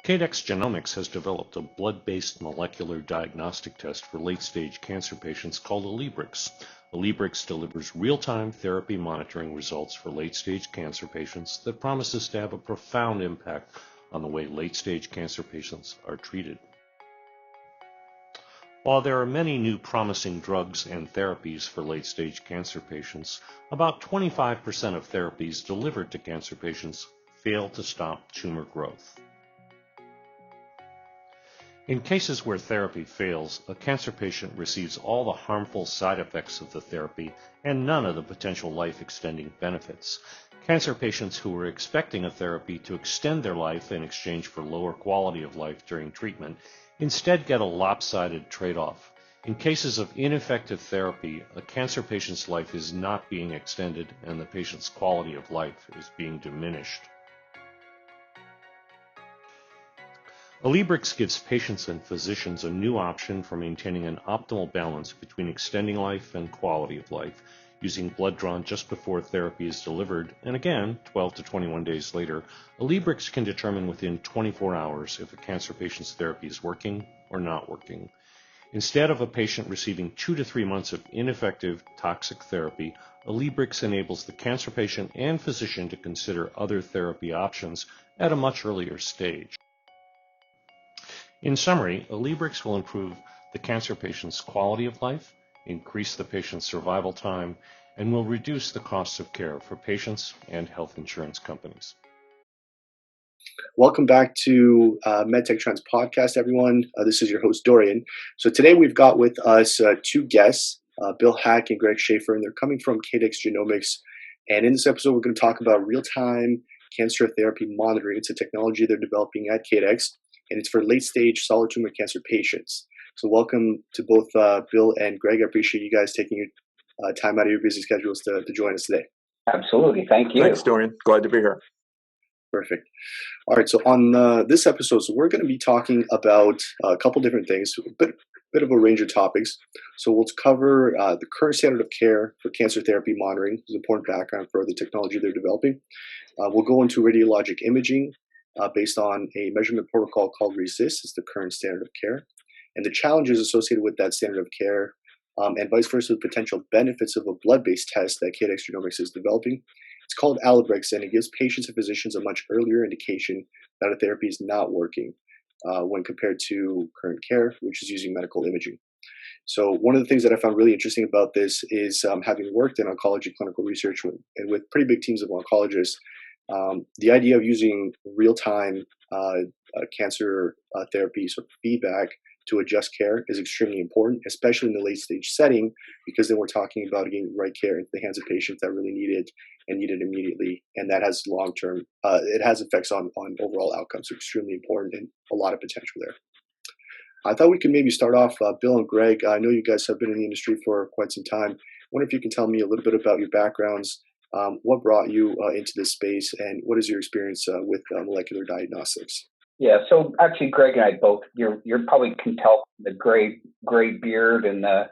Cadex Genomics has developed a blood-based molecular diagnostic test for late-stage cancer patients called Alibrex. Alibrex delivers real-time therapy monitoring results for late-stage cancer patients that promises to have a profound impact on the way late-stage cancer patients are treated. While there are many new promising drugs and therapies for late-stage cancer patients, about 25% of therapies delivered to cancer patients fail to stop tumor growth. In cases where therapy fails, a cancer patient receives all the harmful side effects of the therapy and none of the potential life-extending benefits. Cancer patients who are expecting a therapy to extend their life in exchange for lower quality of life during treatment instead get a lopsided trade-off. In cases of ineffective therapy, a cancer patient's life is not being extended and the patient's quality of life is being diminished. Alibrex gives patients and physicians a new option for maintaining an optimal balance between extending life and quality of life, using blood drawn just before therapy is delivered, and again, 12 to 21 days later. Alibrex can determine within 24 hours if a cancer patient's therapy is working or not working. Instead of a patient receiving 2 to 3 months of ineffective, toxic therapy, Alibrex enables the cancer patient and physician to consider other therapy options at a much earlier stage. In summary, Alibrex will improve the cancer patient's quality of life, increase the patient's survival time, and will reduce the costs of care for patients and health insurance companies. Welcome back to MedTech Trends Podcast, everyone. This is your host, Dorian. So today we've got with us two guests, Bill Haack and Greg Schafer, and they're coming from Cadex Genomics. And in this episode, we're going to talk about real-time cancer therapy monitoring. It's a technology they're developing at Cadex, and it's for late-stage solid tumor cancer patients. So welcome to both Bill and Greg. I appreciate you guys taking your time out of your busy schedules to join us today. Absolutely. Thank you. Thanks, Dorian. Glad to be here. Perfect. All right. So on this episode, we're going to be talking about a couple different things, a bit of a range of topics. So we'll cover the current standard of care for cancer therapy monitoring. It's an important background for the technology they're developing. We'll go into radiologic imaging based on a measurement protocol called RECIST. It's the current standard of care, and the challenges associated with that standard of care, and vice versa, the potential benefits of a blood-based test that Cadex Genomics is developing. It's called Alibrex, and it gives patients and physicians a much earlier indication that a therapy is not working when compared to current care, which is using medical imaging. So one of the things that I found really interesting about this is having worked in oncology clinical research and with pretty big teams of oncologists, the idea of using real-time cancer therapy sort of feedback to adjust care is extremely important, especially in the late-stage setting, because then we're talking about getting right care into the hands of patients that really need it and need it immediately, and that has long-term, it has effects on overall outcomes. So extremely important and a lot of potential there. I thought we could maybe start off, Bill and Greg. I know you guys have been in the industry for quite some time. I wonder if you can tell me a little bit about your backgrounds. What brought you into this space, and what is your experience with molecular diagnostics? Yeah, so actually, Greg and I both. You probably can tell the gray beard and the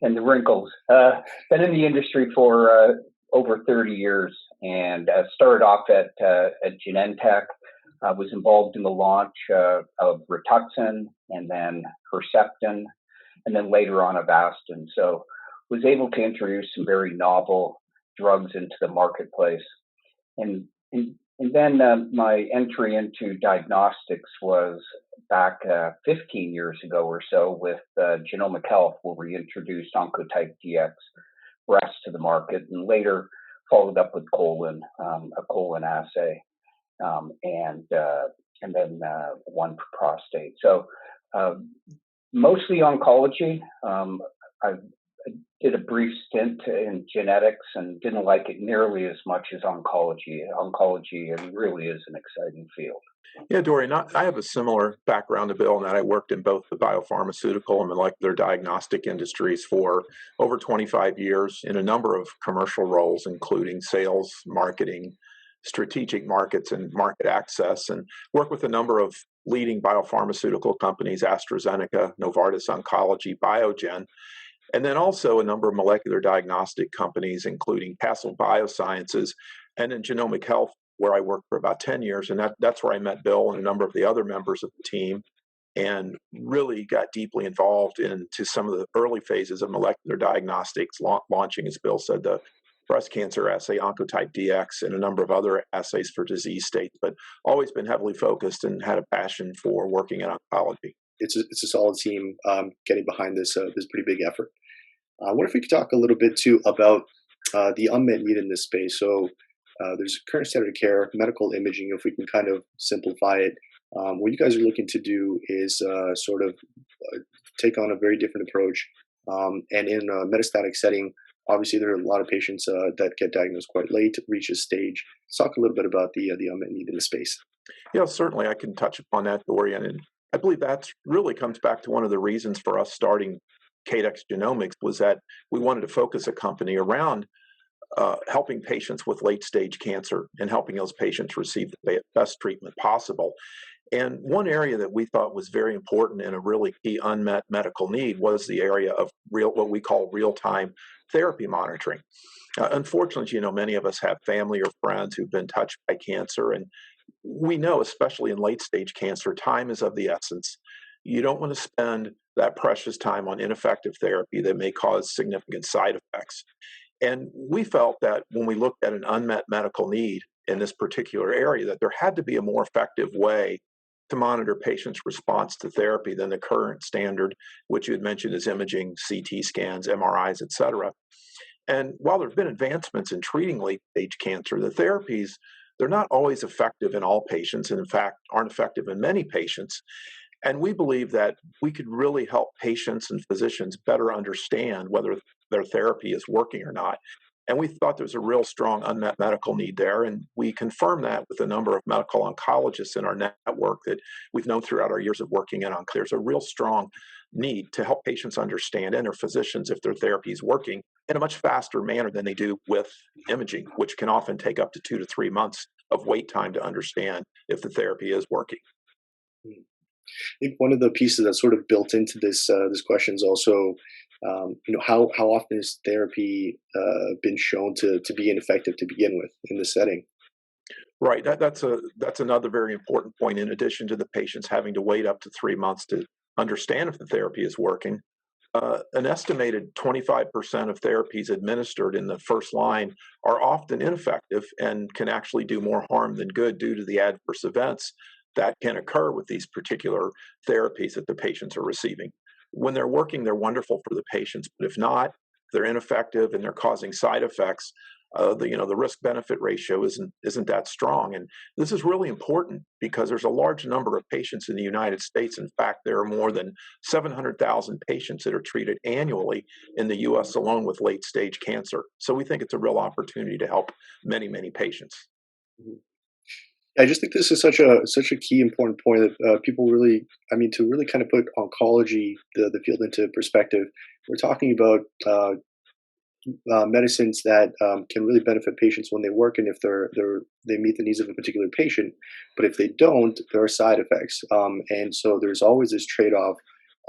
and the wrinkles. Been in the industry for over 30 years, and started off at Genentech. Was involved in the launch of Rituxan, and then Herceptin, and then later on Avastin. So was able to introduce some very novel drugs into the marketplace. And then my entry into diagnostics was back 15 years ago or so with Genomic Health, where we introduced Oncotype DX breast to the market, and later followed up with colon, a colon assay, and then one for prostate. So mostly oncology. I did a brief stint in genetics and didn't like it nearly as much as oncology. Oncology really is an exciting field. Yeah, Dorian, I have a similar background to Bill in that I worked in both the biopharmaceutical and molecular diagnostic industries for over 25 years in a number of commercial roles, including sales, marketing, strategic markets, and market access, and work with a number of leading biopharmaceutical companies, AstraZeneca, Novartis Oncology, Biogen, and then also a number of molecular diagnostic companies, including Castle Biosciences, and in Genomic Health, where I worked for about 10 years. And that's where I met Bill and a number of the other members of the team and really got deeply involved into some of the early phases of molecular diagnostics, launching, as Bill said, the breast cancer assay, Oncotype DX, and a number of other assays for disease states, but always been heavily focused and had a passion for working in oncology. It's a solid team getting behind this pretty big effort. I wonder if we could talk a little bit too about the unmet need in this space. So there's current standard of care, medical imaging, if we can kind of simplify it. What you guys are looking to do is sort of take on a very different approach. And in a metastatic setting, obviously there are a lot of patients that get diagnosed quite late, reach a stage. Let's talk a little bit about the unmet need in the space. Yeah, certainly I can touch upon that, Dorian. And I believe that really comes back to one of the reasons for us starting Cadex Genomics was that we wanted to focus a company around helping patients with late-stage cancer and helping those patients receive the best treatment possible. And one area that we thought was very important and a really key unmet medical need was the area of what we call real-time therapy monitoring. Unfortunately, many of us have family or friends who've been touched by cancer, and we know, especially in late-stage cancer, time is of the essence. You don't want to spend that precious time on ineffective therapy that may cause significant side effects. And we felt that when we looked at an unmet medical need in this particular area, that there had to be a more effective way to monitor patients' response to therapy than the current standard, which you had mentioned is imaging, CT scans, MRIs, et cetera. And while there have been advancements in treating late-stage cancer, the therapies, they're not always effective in all patients, and in fact, aren't effective in many patients. And we believe that we could really help patients and physicians better understand whether their therapy is working or not. And we thought there was a real strong unmet medical need there. And we confirmed that with a number of medical oncologists in our network that we've known throughout our years of working in oncology. There's a real strong need to help patients understand and their physicians if their therapy is working in a much faster manner than they do with imaging, which can often take up to 2 to 3 months of wait time to understand if the therapy is working. I think one of the pieces that's sort of built into this question is also, how often is therapy been shown to be ineffective to begin with in this setting? Right. That's another very important point. In addition to the patients having to wait up to 3 months to understand if the therapy is working, an estimated 25% of therapies administered in the first line are often ineffective and can actually do more harm than good due to the adverse events that can occur with these particular therapies that the patients are receiving. When they're working, they're wonderful for the patients, but if not, they're ineffective and they're causing side effects. The risk-benefit ratio isn't that strong, and this is really important because there's a large number of patients in the United States. In fact, there are more than 700,000 patients that are treated annually in the U.S. alone with late-stage cancer. So we think it's a real opportunity to help many, many patients. Mm-hmm. I just think this is such a key important point that people really, to really kind of put oncology, the field into perspective. We're talking about medicines that can really benefit patients when they work, and if they meet the needs of a particular patient. But if they don't, there are side effects, and so there's always this trade-off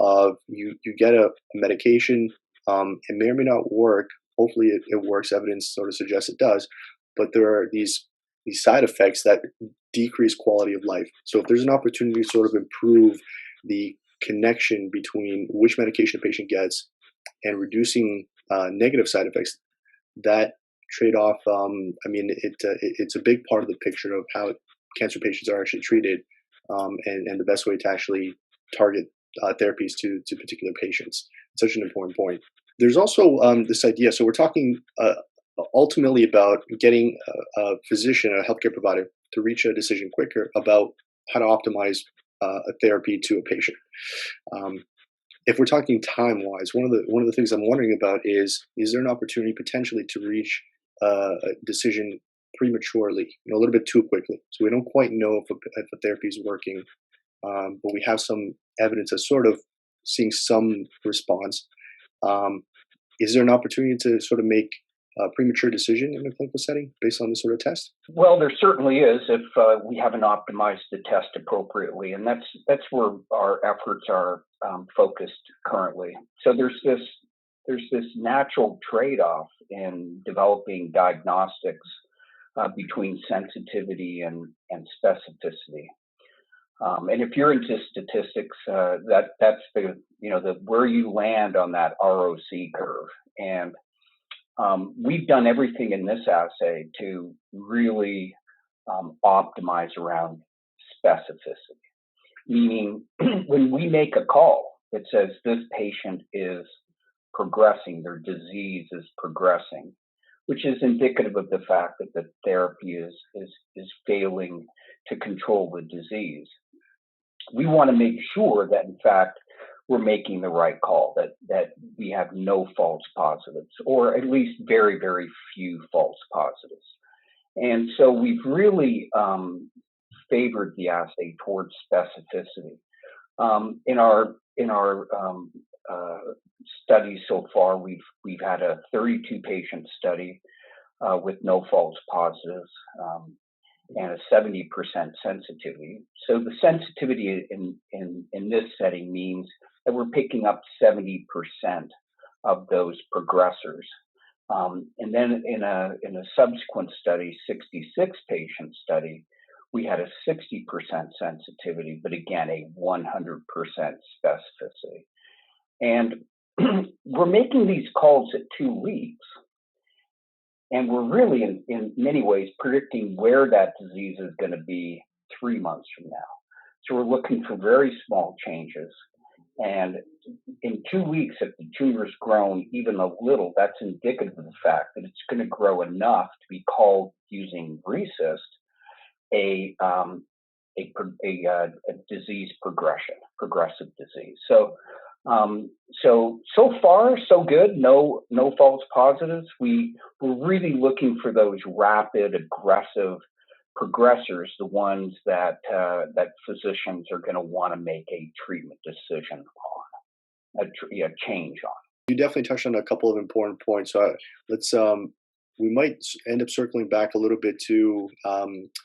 of you get a medication, it may or may not work. Hopefully, it works. Evidence sort of suggests it does, but there are these side effects that decrease quality of life. So if there's an opportunity to sort of improve the connection between which medication a patient gets and reducing negative side effects, that trade-off, it's a big part of the picture of how cancer patients are actually treated, and the best way to actually target therapies to particular patients. It's such an important point. There's also this idea, so we're talking ultimately about getting a physician, a healthcare provider, to reach a decision quicker about how to optimize a therapy to a patient. If we're talking time-wise, one of the things I'm wondering about is there an opportunity potentially to reach a decision prematurely, a little bit too quickly? So we don't quite know if a therapy is working, but we have some evidence of sort of seeing some response. Is there an opportunity to sort of make a premature decision in a clinical setting based on this sort of test? Well, there certainly is if we haven't optimized the test appropriately, and that's where our efforts are focused currently. So there's this natural trade-off in developing diagnostics between sensitivity and specificity. And if you're into statistics, that's the where you land on that ROC curve. And we've done everything in this assay to really optimize around specificity. Meaning, when we make a call that says this patient is progressing, their disease is progressing, which is indicative of the fact that the therapy is failing to control the disease. We want to make sure that, in fact, we're making the right call, that we have no false positives, or at least very, very few false positives. And so we've really favored the assay towards specificity. In our studies so far, we've had a 32 patient study with no false positives and a 70% sensitivity. So the sensitivity in this setting means that we're picking up 70% of those progressors. And then in a subsequent study, 66 patient study, we had a 60% sensitivity, but again, a 100% specificity. And we're making these calls at 2 weeks, and we're really, in many ways, predicting where that disease is going to be 3 months from now. So we're looking for very small changes. And in 2 weeks, if the tumor's grown even a little, that's indicative of the fact that it's going to grow enough to be called, using RECIST, a disease progression, progressive disease. So far, so good. No false positives. We're really looking for those rapid, aggressive progressors, the ones that physicians are going to want to make a treatment decision on, a change on. You definitely touched on a couple of important points. So we might end up circling back a little bit to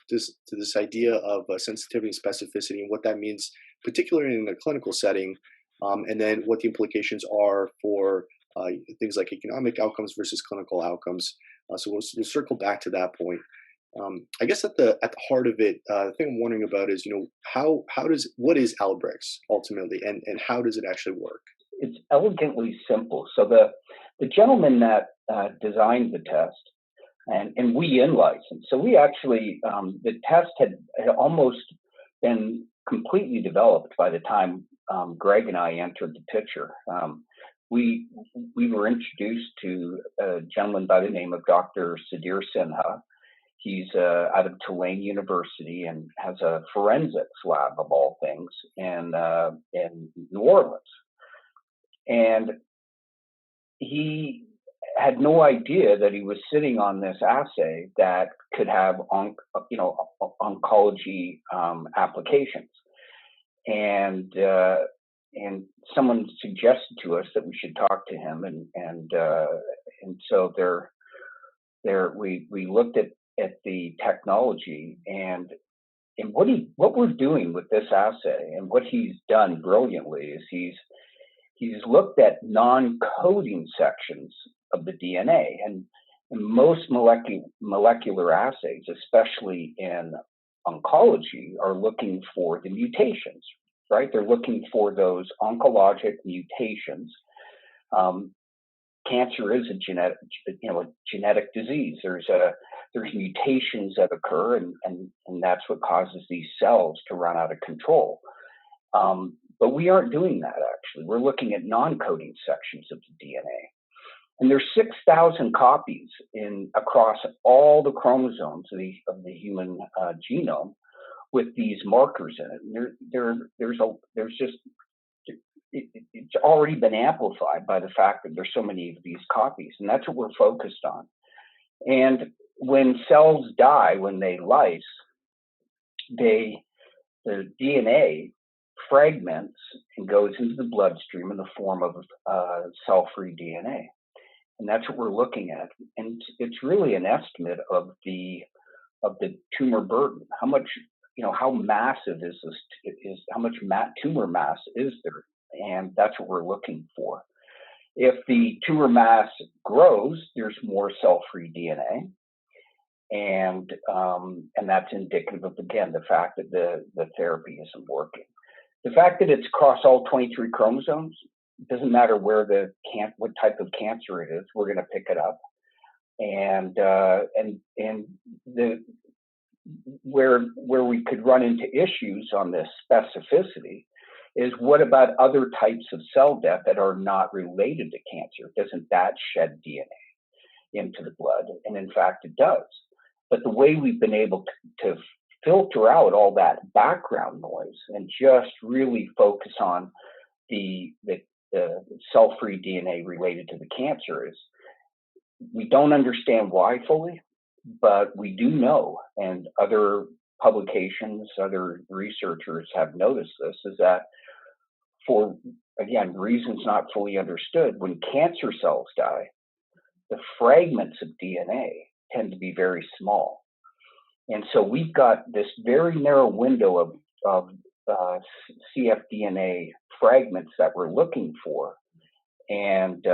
this idea of sensitivity and specificity and what that means, particularly in a clinical setting, and then what the implications are for things like economic outcomes versus clinical outcomes. So we'll circle back to that point. I guess at the heart of it, the thing I'm wondering about is, what is Alibrex ultimately, and how does it actually work? It's elegantly simple. So the gentleman that designed the test, and we in-licensed. So we actually, the test had almost been completely developed by the time Greg and I entered the picture. We were introduced to a gentleman by the name of Dr. Sudhir Sinha. He's out of Tulane University and has a forensics lab, of all things, in New Orleans. And he had no idea that he was sitting on this assay that could have oncology applications. And someone suggested to us that we should talk to him, and so we looked at the technology and what we're doing with this assay, and what he's done brilliantly is he's looked at non-coding sections of the DNA, and most molecular assays, especially in oncology, are looking for the mutations, right? They're looking for those oncologic mutations. Cancer is a genetic disease. There's mutations that occur, and that's what causes these cells to run out of control. But we aren't doing that, actually. We're looking at non-coding sections of the DNA. And there's 6,000 copies across all the chromosomes of the human genome with these markers in it. It's already been amplified by the fact that there's so many of these copies, and that's what we're focused on. And when cells die, when they lyse, the DNA fragments and goes into the bloodstream in the form of cell-free DNA. And that's what we're looking at. And it's really an estimate of the tumor burden. How much, how massive is this? How much tumor mass is there? And that's what we're looking for. If the tumor mass grows, there's more cell-free DNA. and that's indicative of, again, the fact that the therapy isn't working. The fact that it's across all 23 chromosomes, it doesn't matter what type of cancer it is, we're going to pick it up. And where we could run into issues on this specificity is, what about other types of cell death that are not related to cancer? Doesn't that shed DNA into the blood? And in fact, it does. But the way we've been able to filter out all that background noise and just really focus on the cell-free DNA related to the cancer is, we don't understand why fully, but we do know, and other publications, other researchers have noticed this, is that for, again, reasons not fully understood, when cancer cells die, the fragments of DNA tend to be very small. And so we've got this very narrow window of cfDNA fragments that we're looking for, and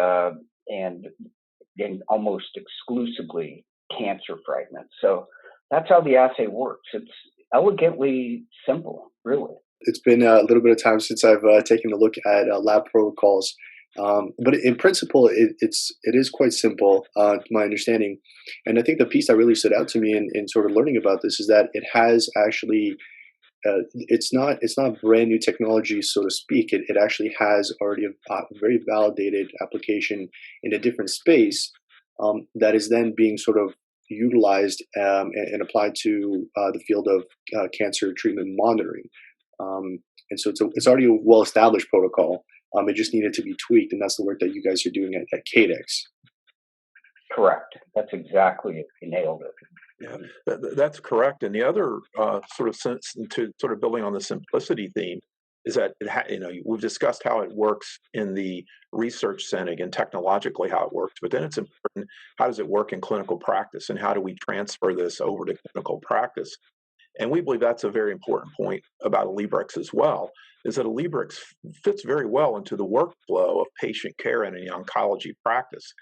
almost exclusively cancer fragments. So that's how the assay works. It's elegantly simple, really. It's been a little bit of time since I've taken a look at lab protocols, but in principle, it is quite simple, to my understanding. And I think the piece that really stood out to me in sort of learning about this is that it has actually, it's not brand new technology, so to speak. It actually has already a very validated application in a different space that is then being sort of utilized and applied to the field of cancer treatment monitoring. And so it's already a well-established protocol. It just needed to be tweaked, and that's the work that you guys are doing at Cadex. Correct. That's exactly it. You nailed it. Yeah, that's correct. And the other sort of building on the simplicity theme is that we've discussed how it works in the research setting and technologically how it works, but then it's important, how does it work in clinical practice, and how do we transfer this over to clinical practice? And we believe that's a very important point about Alibrex as well, is that Alibrex fits very well into the workflow of patient care in an oncology practice.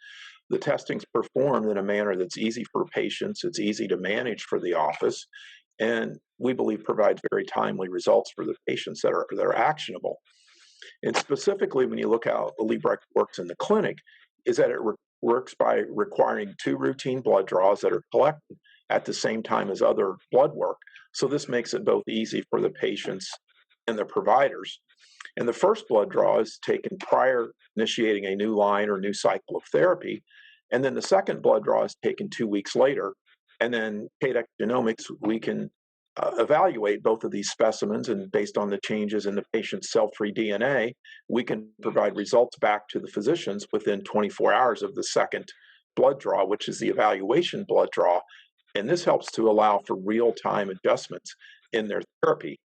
The testing's performed in a manner that's easy for patients, it's easy to manage for the office, and we believe provides very timely results for the patients that are actionable. And specifically, when you look how Alibrex works in the clinic, is that it works by requiring 2 routine blood draws that are collected at the same time as other blood work. So this makes it both easy for the patients and the providers. And the first blood draw is taken prior initiating a new line or new cycle of therapy. And then the second blood draw is taken 2 weeks later. And then Cadex Genomics, we can evaluate both of these specimens, and based on the changes in the patient's cell-free DNA, we can provide results back to the physicians within 24 hours of the second blood draw, which is the evaluation blood draw. And this helps to allow for real-time adjustments in their therapy.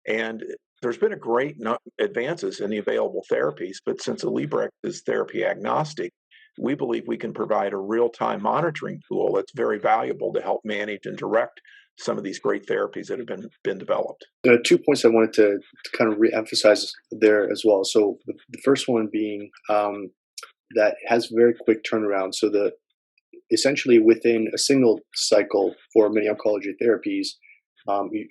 And there's been a great advances in the available therapies, but since Alibrex is therapy agnostic, we believe we can provide a real-time monitoring tool that's very valuable to help manage and direct some of these great therapies that have been developed. There are 2 points I wanted to kind of re-emphasize there as well. So the first one being that it has very quick turnaround. So essentially within a single cycle for many oncology therapies,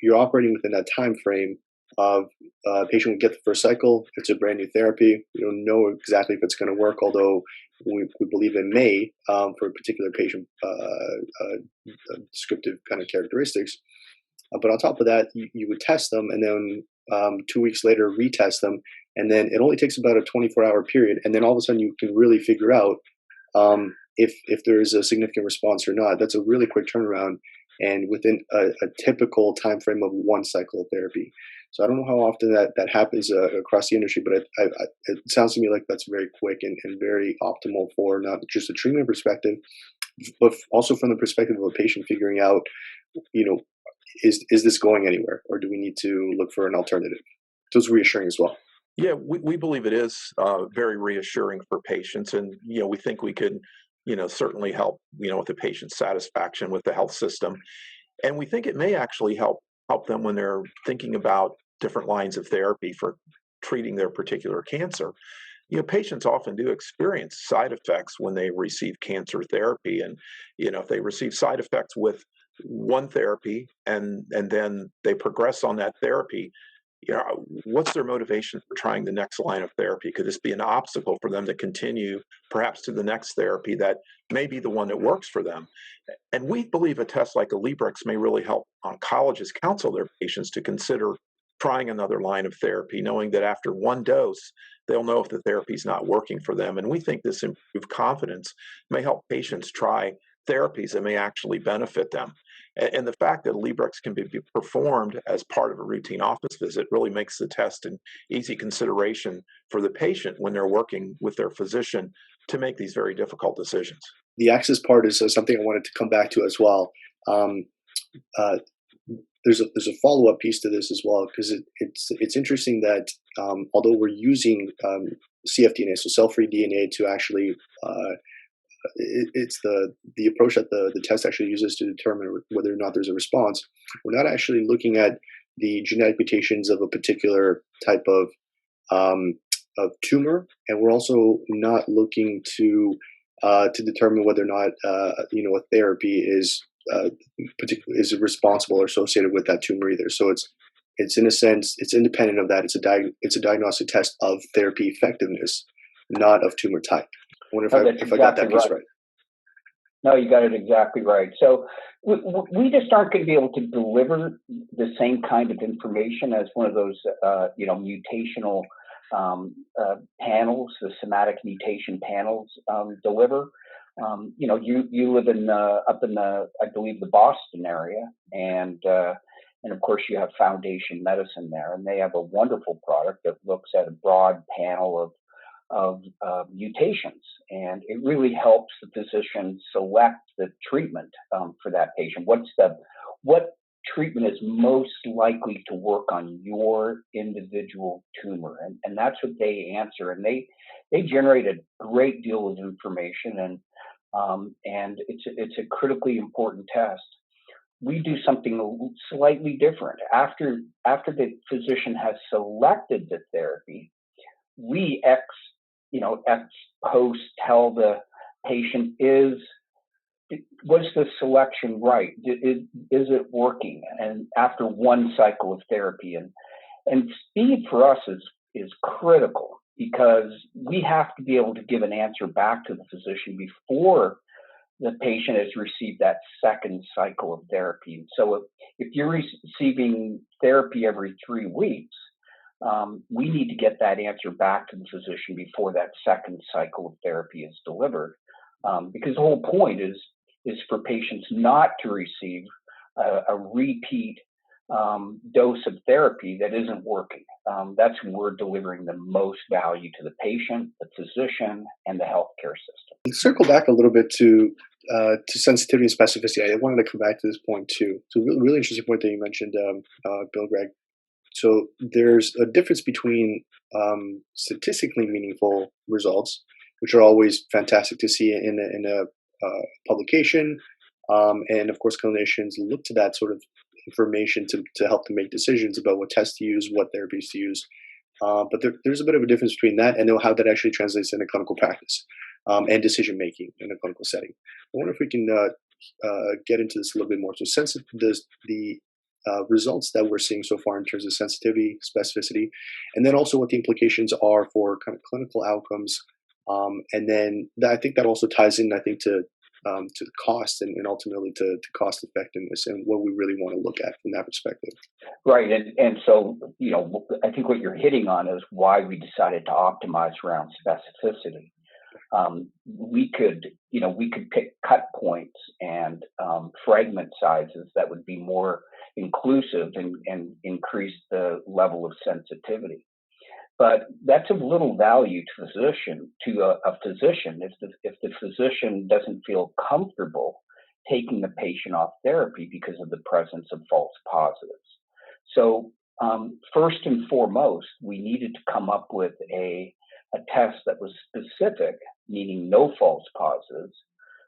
you're operating within that time frame of a patient will get the first cycle. It's a brand new therapy. We don't know exactly if it's going to work, although we believe it may for a particular patient descriptive kind of characteristics. But on top of that, you would test them, and then 2 weeks later retest them, and then it only takes about a 24-hour period, and then all of a sudden you can really figure out if there is a significant response or not. That's a really quick turnaround, and within a typical time frame of 1 cycle of therapy. So I don't know how often that happens across the industry, but it sounds to me like that's very quick and very optimal for not just a treatment perspective, but also from the perspective of a patient figuring out, is this going anywhere, or do we need to look for an alternative? So it's reassuring as well. Yeah, we believe it is very reassuring for patients, and we think we could certainly help with the patient's satisfaction with the health system, and we think it may actually help them when they're thinking about different lines of therapy for treating their particular cancer. patients often do experience side effects when they receive cancer therapy. And, if they receive side effects with one therapy and then they progress on that therapy, what's their motivation for trying the next line of therapy? Could this be an obstacle for them to continue perhaps to the next therapy that may be the one that works for them? And we believe a test like Alibrex may really help oncologists counsel their patients to consider trying another line of therapy, knowing that after one dose, they'll know if the therapy is not working for them. And we think this improved confidence may help patients try therapies that may actually benefit them. And the fact that Alibrex can be performed as part of a routine office visit really makes the test an easy consideration for the patient when they're working with their physician to make these very difficult decisions. The access part is something I wanted to come back to as well. There's a follow-up piece to this as well, because it's interesting that although we're using cfDNA, so cell-free DNA, to actually it's the approach that the test actually uses to determine whether or not there's a response. We're not actually looking at the genetic mutations of a particular type of tumor, and we're also not looking to determine whether or not a therapy is responsible or associated with that tumor either. So it's in a sense, it's independent of that. It's a diagnostic test of therapy effectiveness, not of tumor type. I wonder if I got that piece right. No, you got it exactly right. So we just aren't going to be able to deliver the same kind of information as one of those, mutational panels, the somatic mutation panels deliver. You live in up in I believe, the Boston area, and of course you have Foundation Medicine there, and they have a wonderful product that looks at a broad panel of mutations, and it really helps the physician select the treatment for that patient. What treatment is most likely to work on your individual tumor, and that's what they answer, and they generate a great deal of information, and it's a critically important test. We do something slightly different. After the physician has selected the therapy, we ex post tell the patient, was the selection right? Is it working? And after one cycle of therapy, and speed for us is critical, because we have to be able to give an answer back to the physician before the patient has received that second cycle of therapy. So if you're receiving therapy every 3 weeks, we need to get that answer back to the physician before that second cycle of therapy is delivered, because the whole point is for patients not to receive a repeat dose of therapy that isn't working. That's when we're delivering the most value to the patient, the physician, and the healthcare system. Let's circle back a little bit to sensitivity and specificity. I wanted to come back to this point too. So really interesting point that you mentioned, Bill, Greg. So there's a difference between statistically meaningful results, which are always fantastic to see in a publication, and of course clinicians look to that sort of information to help them make decisions about what tests to use, what therapies to use. But there's a bit of a difference between that and how that actually translates into clinical practice and decision making in a clinical setting. I wonder if we can get into this a little bit more. So the results that we're seeing so far in terms of sensitivity, specificity, and then also what the implications are for kind of clinical outcomes. And then I think that also ties in, I think, to the cost and ultimately to cost effectiveness and what we really want to look at from that perspective. Right. And so, I think what you're hitting on is why we decided to optimize around specificity. We could pick cut points and fragment sizes that would be more inclusive and increase the level of sensitivity. But that's of little value to a physician if the physician doesn't feel comfortable taking the patient off therapy because of the presence of false positives. So first and foremost, we needed to come up with a test that was specific, meaning no false positives,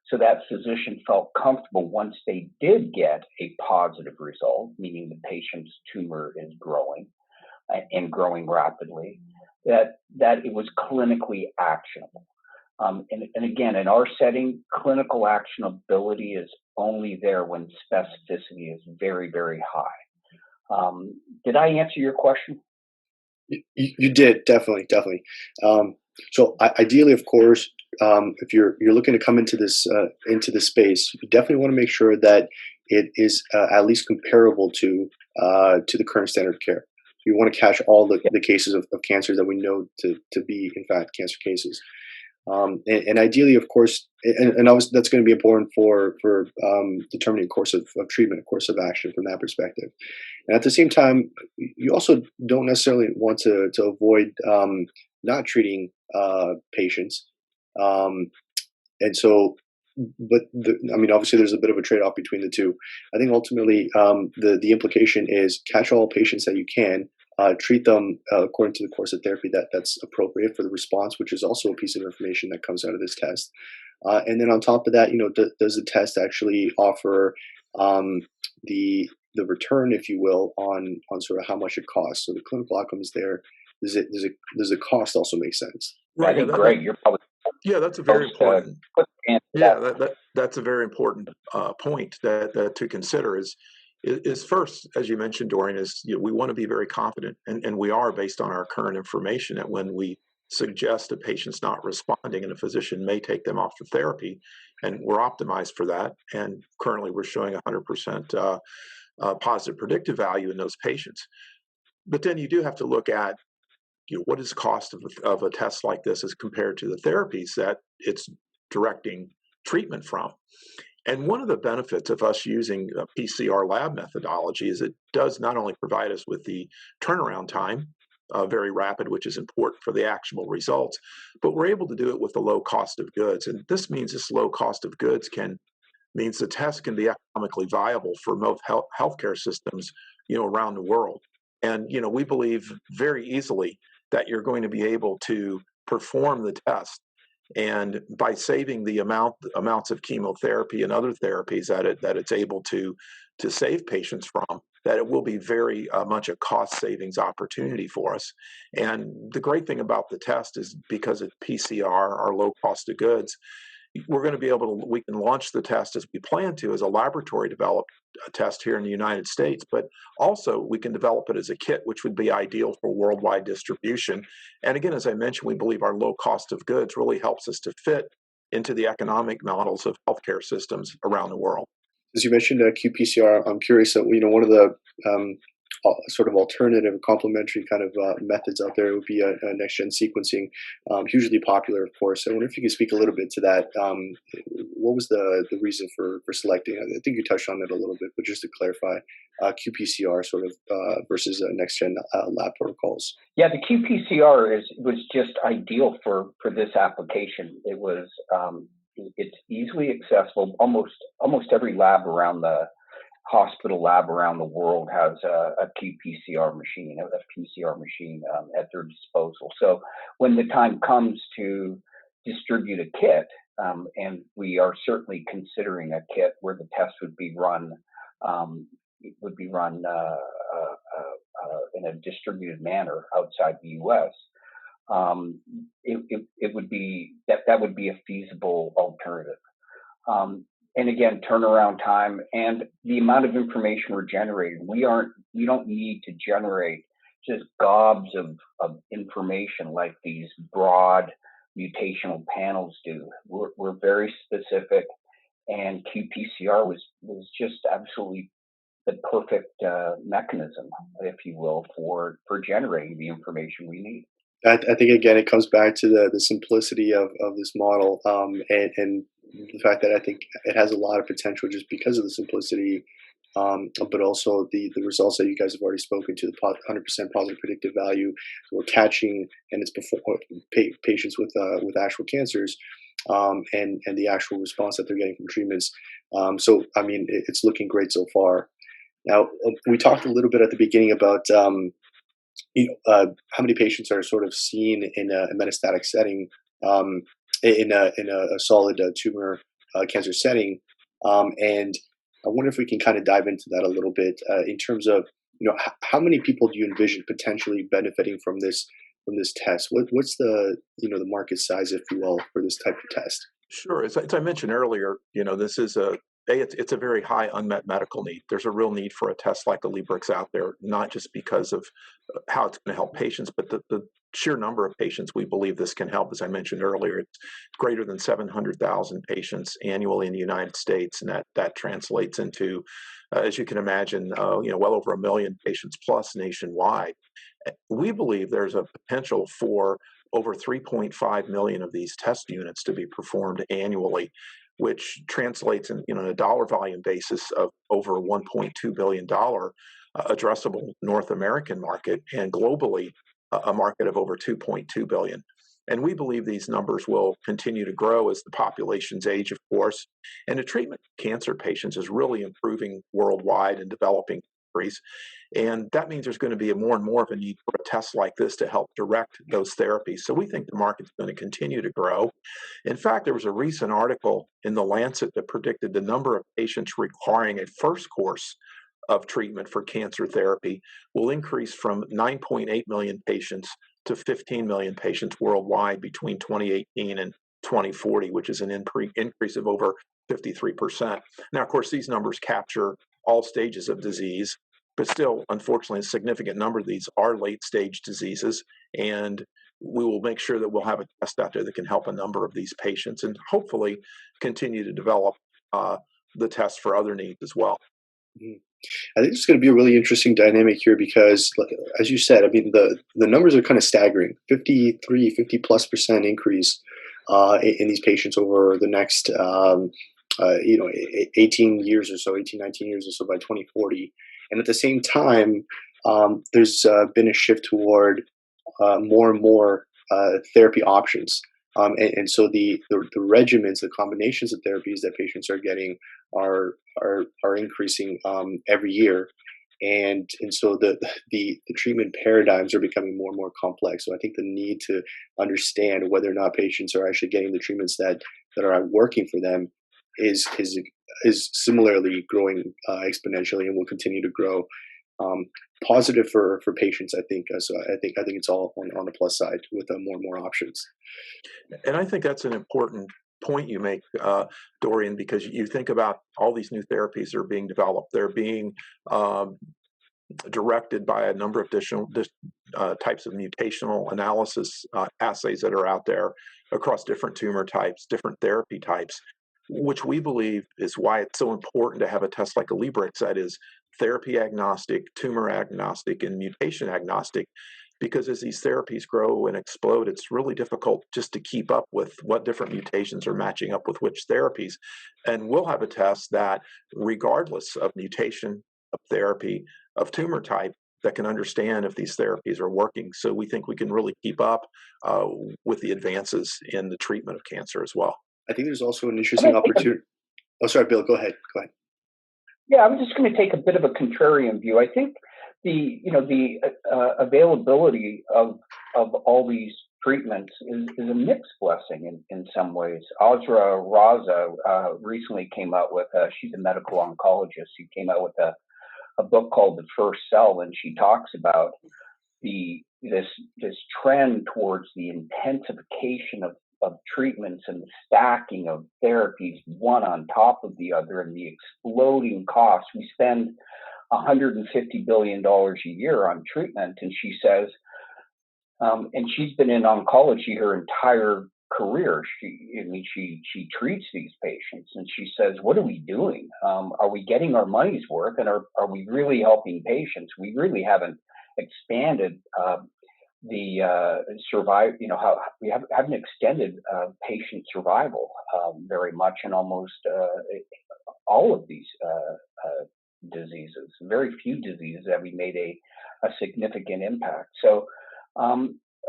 so that physician felt comfortable once they did get a positive result, meaning the patient's tumor is growing and growing rapidly, that it was clinically actionable. And again, in our setting, clinical actionability is only there when specificity is very, very high. Did I answer your question? You did, definitely. So ideally, of course, if you're looking to come into this space, you definitely want to make sure that it is at least comparable to the current standard of care. You want to catch all the cases of cancer that we know to be, in fact, cancer cases. And ideally, of course, and obviously that's going to be important for determining course of treatment, course of action from that perspective. And at the same time, you also don't necessarily want to avoid not treating patients. And so, but obviously, there's a bit of a trade-off between the two. I think ultimately, the implication is catch all patients that you can. Treat them according to the course of therapy that's appropriate for the response, which is also a piece of information that comes out of this test. And then on top of that, does the test actually offer the return, if you will, on sort of how much it costs? So the clinical outcomes there. Does the cost also make sense? Right. I think, Greg, you're probably that's a very important. That's a very important point that to consider is first, as you mentioned, Dorian, is we want to be very confident, and we are based on our current information that when we suggest a patient's not responding and a physician may take them off the therapy, and we're optimized for that. And currently we're showing 100% positive predictive value in those patients. But then you do have to look at what is the cost of a test like this as compared to the therapies that it's directing treatment from. And one of the benefits of us using a PCR lab methodology is it does not only provide us with the turnaround time, very rapid, which is important for the actionable results, but we're able to do it with a low cost of goods. And this means this low cost of goods means the test can be economically viable for most healthcare systems, around the world. And, we believe very easily that you're going to be able to perform the test. And by saving the amounts of chemotherapy and other therapies that it's able to save patients from, that it will be very much a cost savings opportunity for us. And the great thing about the test is because it's PCR, our low cost of goods, we're going to be we can launch the test as we plan to as a laboratory developed test here in the United States, but also we can develop it as a kit, which would be ideal for worldwide distribution. And again, as I mentioned, we believe our low cost of goods really helps us to fit into the economic models of healthcare systems around the world. As you mentioned qPCR, I'm curious, one of the sort of alternative complementary kind of methods out there would be a next-gen sequencing, hugely popular, of course. I wonder if you could speak a little bit to that. What was the reason for selecting? I think you touched on it a little bit, but just to clarify, qPCR sort of versus next-gen lab protocols. Yeah, the qPCR was just ideal for this application. It was it's easily accessible. Almost every lab around the hospital lab around the world has a qPCR machine, a PCR machine at their disposal. So when the time comes to distribute a kit, and we are certainly considering a kit where the test would be run in a distributed manner outside the U.S. It would be that would be a feasible alternative. And again, turnaround time and the amount of information we're generating. We don't need to generate just gobs of information like these broad mutational panels do. We're very specific, and qPCR was just absolutely the perfect mechanism, if you will, for generating the information we need. I think again, it comes back to the simplicity of this model, and the fact that I think it has a lot of potential just because of the simplicity, but also the results that you guys have already spoken to, the 100% positive predictive value. We're catching, and it's before patients with actual cancers, and the actual response that they're getting from treatments. So I mean, it's looking great so far. Now we talked a little bit at the beginning about how many patients are sort of seen in a metastatic setting, in a solid tumor cancer setting, and I wonder if we can kind of dive into that a little bit in terms of how many people do you envision potentially benefiting from this this test? What's the the market size, if you will, for this type of test? Sure. As I mentioned earlier, this is it's a very high unmet medical need. There's a real need for a test like Alibrex out there, not just because of how it's going to help patients, but the sheer number of patients we believe this can help. As I mentioned earlier, it's greater than 700,000 patients annually in the United States, and that translates into, as you can imagine, well over 1 million patients plus nationwide. We believe there's a potential for over 3.5 million of these test units to be performed annually, which translates in a dollar volume basis of over $1.2 billion addressable North American market, and globally a market of over 2.2 billion. And we believe these numbers will continue to grow as the populations age, of course, and the treatment of cancer patients is really improving worldwide and developing countries. And that means there's going to be more and more of a need for a test like this to help direct those therapies. So we think the market's going to continue to grow. In fact, there was a recent article in The Lancet that predicted the number of patients requiring a first course of treatment for cancer therapy will increase from 9.8 million patients to 15 million patients worldwide between 2018 and 2040, which is an increase of over 53%. Now, of course, these numbers capture all stages of disease, but still, unfortunately, a significant number of these are late-stage diseases, and we will make sure that we'll have a test out there that can help a number of these patients and hopefully continue to develop the test for other needs as well. Mm-hmm. I think it's going to be a really interesting dynamic here because, as you said, I mean, the numbers are kind of staggering. 50+% increase in these patients over the next, 18 years or so, 18, 19 years or so by 2040. And at the same time, there's been a shift toward more and more therapy options. And so the regimens, the combinations of therapies that patients are getting are increasing every year, and so the treatment paradigms are becoming more and more complex. So I think the need to understand whether or not patients are actually getting the treatments that are working for them is similarly growing exponentially and will continue to grow. Positive for patients, I think. So I think it's all on the plus side with more and more options. And I think that's an important point you make, Dorian, because you think about all these new therapies that are being developed. They're being directed by a number of additional types of mutational analysis assays that are out there across different tumor types, different therapy types, which we believe is why it's so important to have a test like Alibrex that is therapy agnostic, tumor agnostic, and mutation agnostic, because as these therapies grow and explode, it's really difficult just to keep up with what different mutations are matching up with which therapies. And we'll have a test that, regardless of mutation, of therapy, of tumor type, that can understand if these therapies are working. So we think we can really keep up with the advances in the treatment of cancer as well. I think there's also an interesting opportunity. Oh, sorry, Bill, go ahead. Yeah, I'm just going to take a bit of a contrarian view. I think the availability of all these treatments is a mixed blessing in some ways. Raza recently came out with she's a medical oncologist. She came out with a book called The First Cell, and she talks about this trend towards the intensification of treatments and the stacking of therapies one on top of the other and the exploding costs. We spend $150 billion a year on treatment, and she says, and she's been in oncology her entire career. She treats these patients, and she says, "What are we doing? Are we getting our money's worth, and are we really helping patients? We really haven't expanded the survive. How we haven't extended patient survival very much in almost all of these diseases. Very few diseases have we made a significant impact. So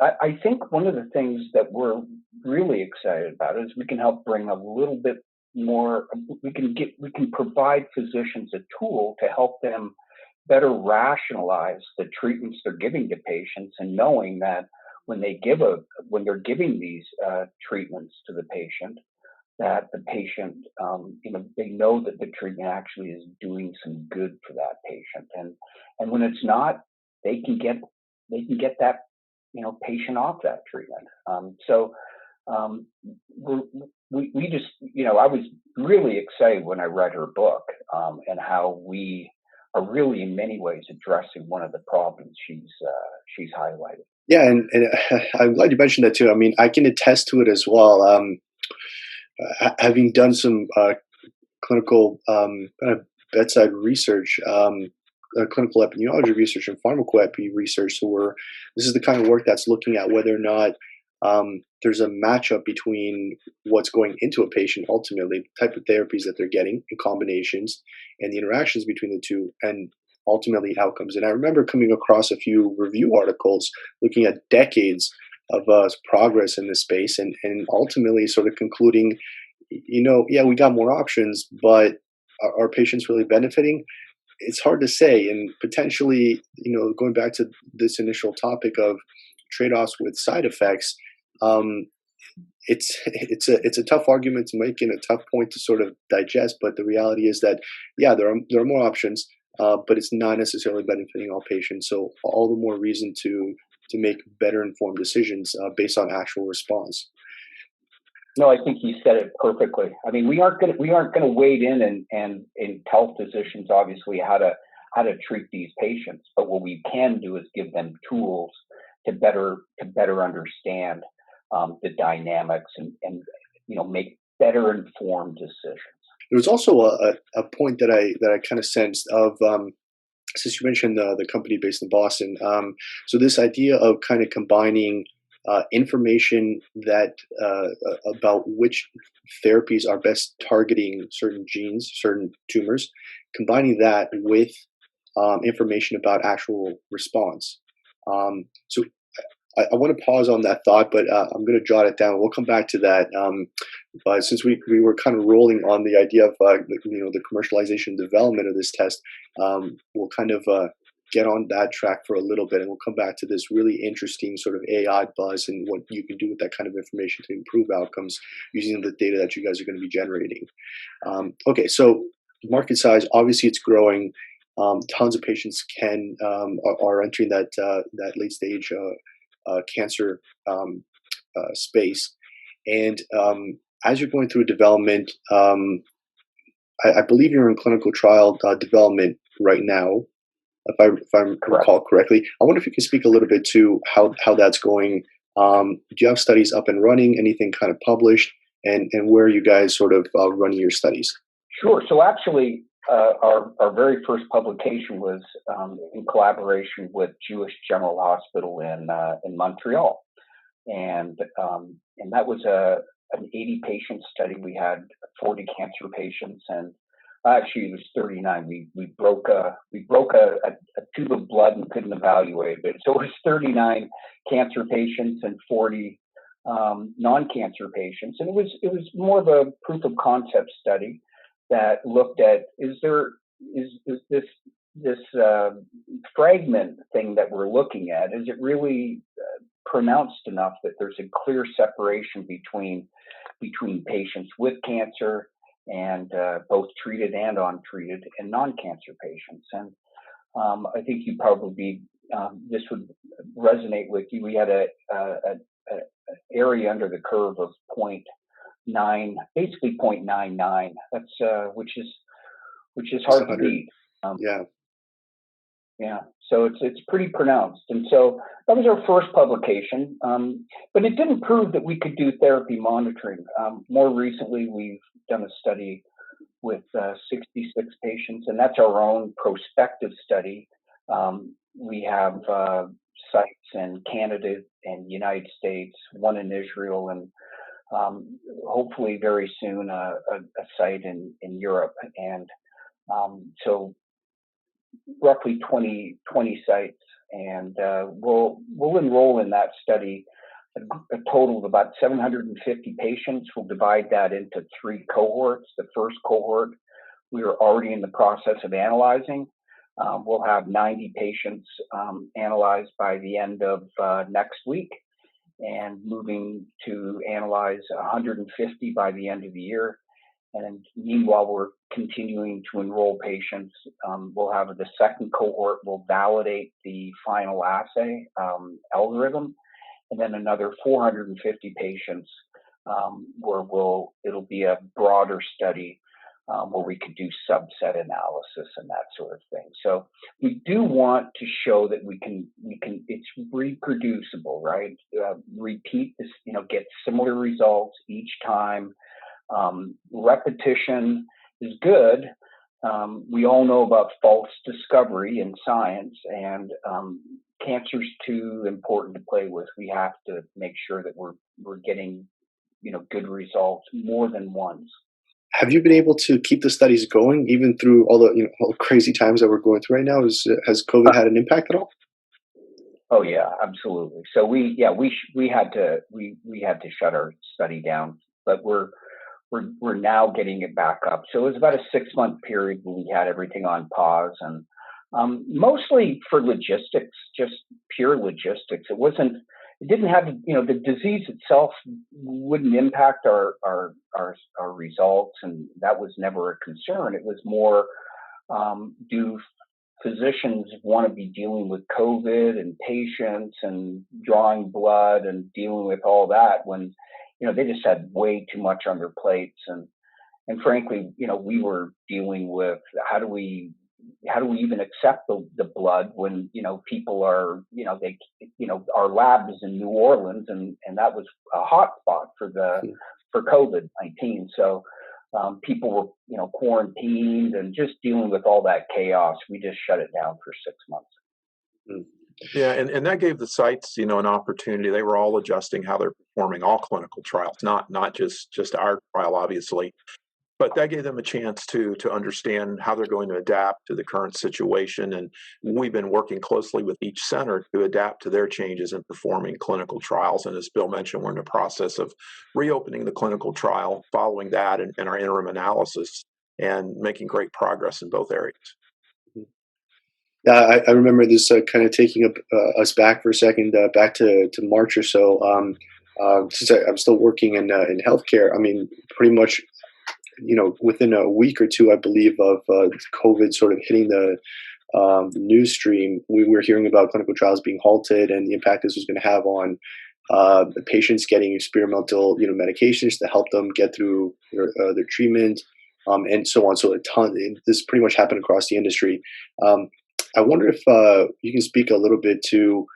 I think one of the things that we're really excited about is we can help bring a little bit more. We can provide physicians a tool to help them better rationalize the treatments they're giving to patients, and knowing that when they're giving these treatments to the patient, that the patient, they know that the treatment actually is doing some good for that patient, and when it's not, they can get that patient off that treatment. We just, I was really excited when I read her book, and how we are really in many ways addressing one of the problems she's highlighted. Yeah, and I'm glad you mentioned that too. I mean, I can attest to it as well. Having done some clinical kind of bedside research, clinical epidemiology research and pharmacoepi research. So this is the kind of work that's looking at whether or not there's a matchup between what's going into a patient ultimately, the type of therapies that they're getting and combinations, and the interactions between the two, and ultimately outcomes. And I remember coming across a few review articles looking at decades of progress in this space, and ultimately sort of concluding, yeah, we got more options, but are patients really benefiting? It's hard to say. And potentially, going back to this initial topic of trade-offs with side effects, it's a tough argument to make and a tough point to sort of digest. But the reality is that, yeah, there are more options, but it's not necessarily benefiting all patients. So all the more reason to make better informed decisions based on actual response. No, I think you said it perfectly. I mean, we aren't going to wade in and tell physicians obviously how to treat these patients, but what we can do is give them tools to better understand the dynamics and make better informed decisions. There was also a point that I kind of sensed of, since you mentioned the company based in Boston. So this idea of kind of combining information that about which therapies are best targeting certain genes, certain tumors, combining that with information about actual response. So I want to pause on that thought, but I'm going to jot it down. We'll come back to that. But since we were kind of rolling on the idea of the commercialization and development of this test, we'll kind of get on that track for a little bit, and we'll come back to this really interesting sort of AI buzz and what you can do with that kind of information to improve outcomes using the data that you guys are going to be generating. Okay, so market size, obviously it's growing. Tons of patients are entering that late stage cancer space, and as you're going through development, I believe you're in clinical trial development right now, if I recall correctly. I wonder if you can speak a little bit to how that's going. Do you have studies up and running? Anything kind of published, and where are you guys sort of running your studies? Sure. So actually, our very first publication was in collaboration with Jewish General Hospital in Montreal, and that was an 80 patient study. We had 40 cancer patients, and actually it was 39. We broke a tube of blood and couldn't evaluate it, so it was 39 cancer patients and 40 non-cancer patients, and it was more of a proof of concept study that looked at is this fragment thing that we're looking at, is it really pronounced enough that there's a clear separation between patients with cancer and both treated and untreated and non-cancer patients. And I think you probably this would resonate with you. We had a area under the curve of 0.9, basically 0.99. That's which is hard to beat. Yeah. So it's pretty pronounced, and so that was our first publication. But it didn't prove that we could do therapy monitoring. More recently, we've done a study with 66 patients, and that's our own prospective study. We have sites in Canada and United States, one in Israel, and hopefully very soon a site in Europe. And so roughly 20 sites, and we'll enroll in that study a total of about 750 patients. We'll divide that into 3 cohorts. The first cohort we are already in the process of analyzing. We'll have 90 patients analyzed by the end of next week, and moving to analyze 150 by the end of the year. And meanwhile, we're continuing to enroll patients. We'll have the second cohort will validate the final assay algorithm, and then another 450 patients where it'll be a broader study where we could do subset analysis and that sort of thing. So we do want to show that we can it's reproducible, right? Repeat this, get similar results each time. Repetition is good. We all know about false discovery in science, and cancer's too important to play with. We have to make sure that we're getting good results more than once. Have you been able to keep the studies going even through all the all the crazy times that we're going through right now? Has COVID had an impact at all? Oh yeah, absolutely. So we had to shut our study down, but we're now getting it back up. So it was about a 6-month period where we had everything on pause, and mostly for logistics, just pure logistics. It didn't have, the disease itself wouldn't impact our results, and that was never a concern. It was more, do physicians want to be dealing with COVID and patients and drawing blood and dealing with all that when, they just had way too much on their plates. And frankly, we were dealing with how do we even accept the blood when, people are, our lab is in New Orleans, and that was a hot spot for COVID-19. So people were, quarantined and just dealing with all that chaos. We just shut it down for 6 months. Mm. Yeah, and that gave the sites, an opportunity. They were all adjusting how they're performing all clinical trials, not just our trial, obviously. But that gave them a chance to understand how they're going to adapt to the current situation. And we've been working closely with each center to adapt to their changes in performing clinical trials. And as Bill mentioned, we're in the process of reopening the clinical trial following that and our interim analysis, and making great progress in both areas. Yeah, I remember this kind of taking us back for a second, back to March or so. Since I'm still working in healthcare, I mean, pretty much, within a week or two, I believe, of COVID sort of hitting the news stream, we were hearing about clinical trials being halted and the impact this was going to have on the patients getting experimental, medications to help them get through their treatment, and so on. So this pretty much happened across the industry. I wonder if you can speak a little bit to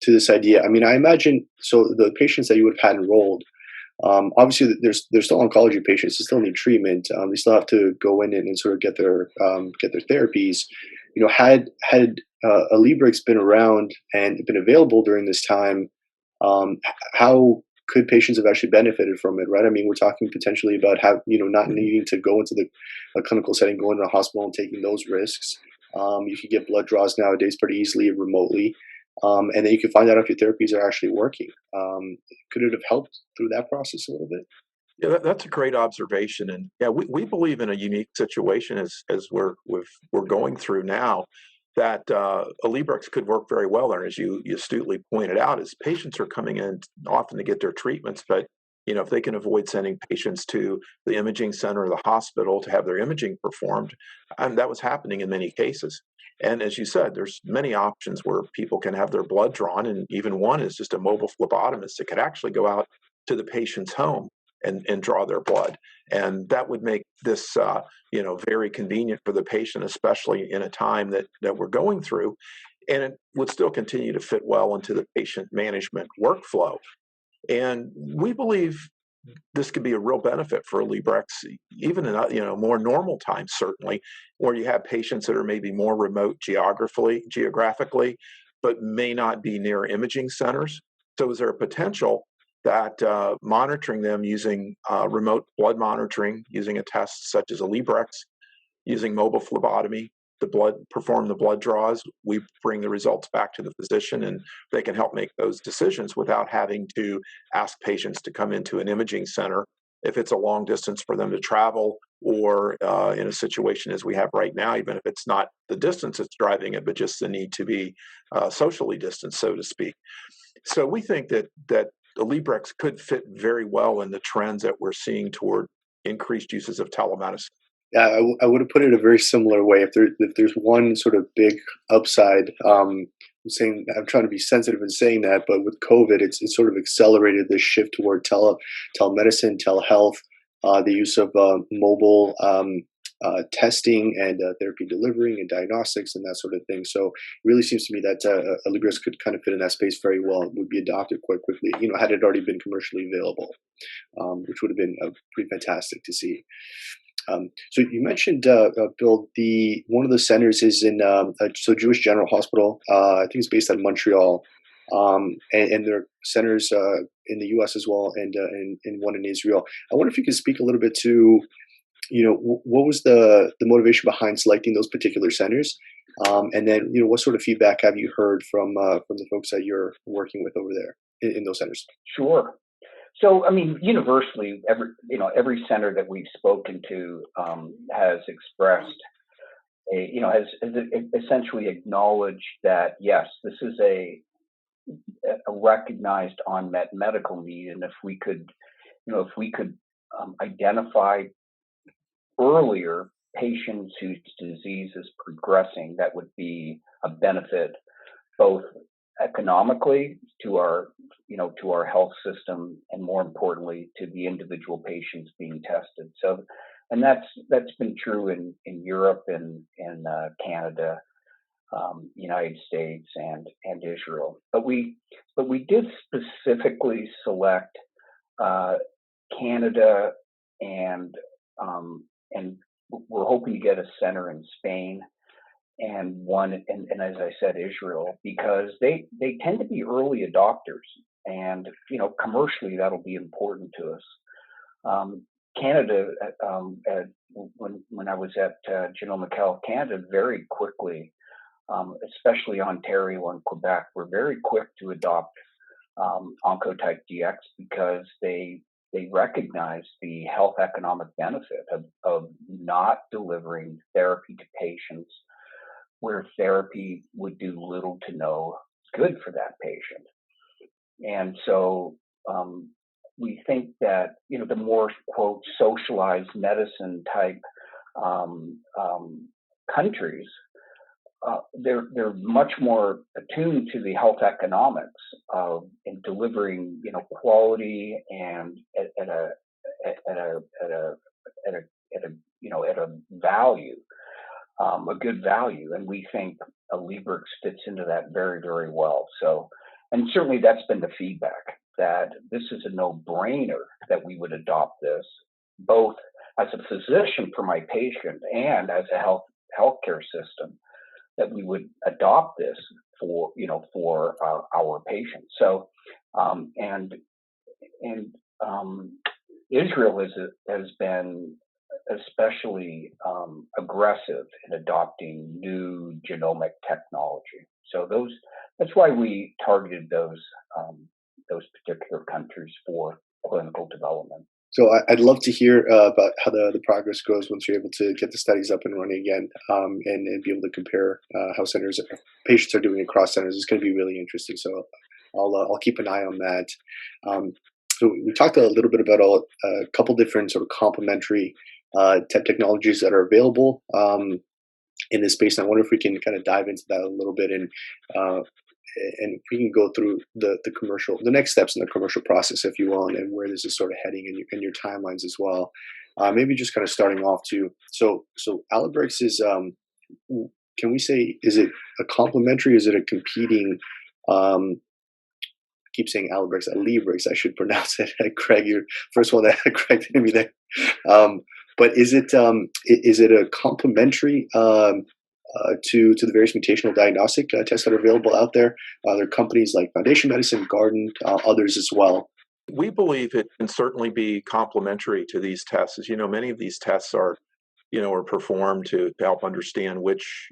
this idea. I mean, I imagine, so the patients that you would have had enrolled, obviously there's still oncology patients who still need treatment. They still have to go in and sort of get their therapies. Had Alibrex been around and been available during this time, how could patients have actually benefited from it, right? I mean, we're talking potentially about not needing to go into a clinical setting, going to the hospital and taking those risks. You can get blood draws nowadays pretty easily remotely. And then you can find out if your therapies are actually working. Could it have helped through that process a little bit? Yeah, that's a great observation, and yeah, we believe in a unique situation as we're going through now, that Alibrex could work very well there. As you astutely pointed out, as patients are coming in often to get their treatments, but if they can avoid sending patients to the imaging center or the hospital to have their imaging performed, and that was happening in many cases. And as you said, there's many options where people can have their blood drawn, and even one is just a mobile phlebotomist that could actually go out to the patient's home and draw their blood. And that would make this very convenient for the patient, especially in a time that we're going through. And it would still continue to fit well into the patient management workflow. And we believe this could be a real benefit for Alibrex, even in more normal times, certainly, where you have patients that are maybe more remote geographically, but may not be near imaging centers. So is there a potential that monitoring them using remote blood monitoring, using a test such as Alibrex, using mobile phlebotomy, perform the blood draws, we bring the results back to the physician, and they can help make those decisions without having to ask patients to come into an imaging center if it's a long distance for them to travel, or in a situation as we have right now, even if it's not the distance that's driving it, but just the need to be socially distanced, so to speak. So we think that Alibrex could fit very well in the trends that we're seeing toward increased uses of telemedicine. Yeah, I would have put it a very similar way. If there's one sort of big upside, I'm trying to be sensitive in saying that, but with COVID, it's sort of accelerated this shift toward telemedicine, telehealth, the use of mobile testing and therapy delivering and diagnostics and that sort of thing. So it really seems to me that Alibrex could kind of fit in that space very well and would be adopted quite quickly, had it already been commercially available, which would have been pretty fantastic to see. So you mentioned, Bill, one of the centers is in Jewish General Hospital. I think it's based out of Montreal, and there are centers in the U.S. as well, and one in Israel. I wonder if you could speak a little bit to, what was the motivation behind selecting those particular centers, and then what sort of feedback have you heard from the folks that you're working with over there in those centers? Sure. So, I mean, universally, every center that we've spoken to has expressed, has essentially acknowledged that yes, this is a recognized unmet medical need, and if we could identify earlier patients whose disease is progressing, that would be a benefit both economically to our health system, and more importantly to the individual patients being tested. So, and that's been true in Europe and in Canada, United States and Israel. But we did specifically select Canada, and we're hoping to get a center in Spain, and as I said, Israel, because they tend to be early adopters, and commercially that'll be important to us. Canada, when I was at Genomic Health, Canada very quickly, especially Ontario and Quebec, were very quick to adopt Oncotype DX because they recognize the health economic benefit of not delivering therapy to patients where therapy would do little to no good for that patient. And so we think that, the more, quote, socialized medicine type countries, they're much more attuned to the health economics of in delivering, quality and at a value. A good value, and we think Alibrex fits into that very, very well. So, and certainly that's been the feedback, that this is a no-brainer that we would adopt this, both as a physician for my patient and as a healthcare system, that we would adopt this for our patients. So, Israel has been especially aggressive in adopting new genomic technology. So that's why we targeted those particular countries for clinical development. So I'd love to hear about how the progress goes once you're able to get the studies up and running again, and be able to compare how patients are doing across centers. It's going to be really interesting. So I'll keep an eye on that. So we talked a little bit about a couple different sort of complementary technologies that are available in this space. And I wonder if we can kind of dive into that a little bit, and if we can go through the next steps in the commercial process, if you will, and where this is sort of heading, and your timelines as well. Maybe just kind of starting off too. So Alibrex is, can we say, is it a complementary? Is it a competing? Keep saying Alibrex. I should pronounce it. Greg, you're first one that corrected me there. But is it a complementary to the various mutational diagnostic tests that are available out there? There are companies like Foundation Medicine, Garden, others as well. We believe it can certainly be complementary to these tests. As you know, many of these tests are performed to help understand which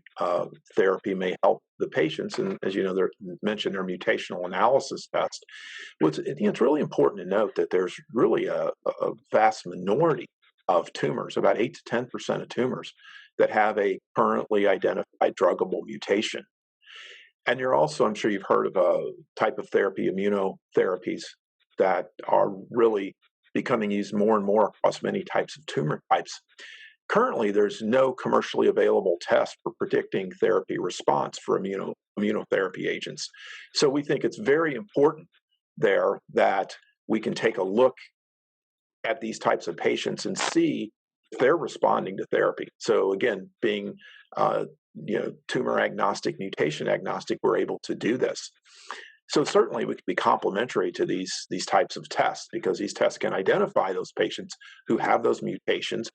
therapy may help the patients. And as you know, they're mentioned, their mutational analysis test. It's really important to note that there's really a vast minority of tumors, about 8 to 10% of tumors, that have a currently identified druggable mutation. And you're also, I'm sure you've heard of a type of therapy, immunotherapies, that are really becoming used more and more across many types of tumor types. Currently, there's no commercially available test for predicting therapy response for immunotherapy agents. So we think it's very important there that we can take a look at these types of patients and see if they're responding to therapy. So again, being tumor agnostic, mutation agnostic, we're able to do this. So certainly we can be complementary to these types of tests, because these tests can identify those patients who have those mutations,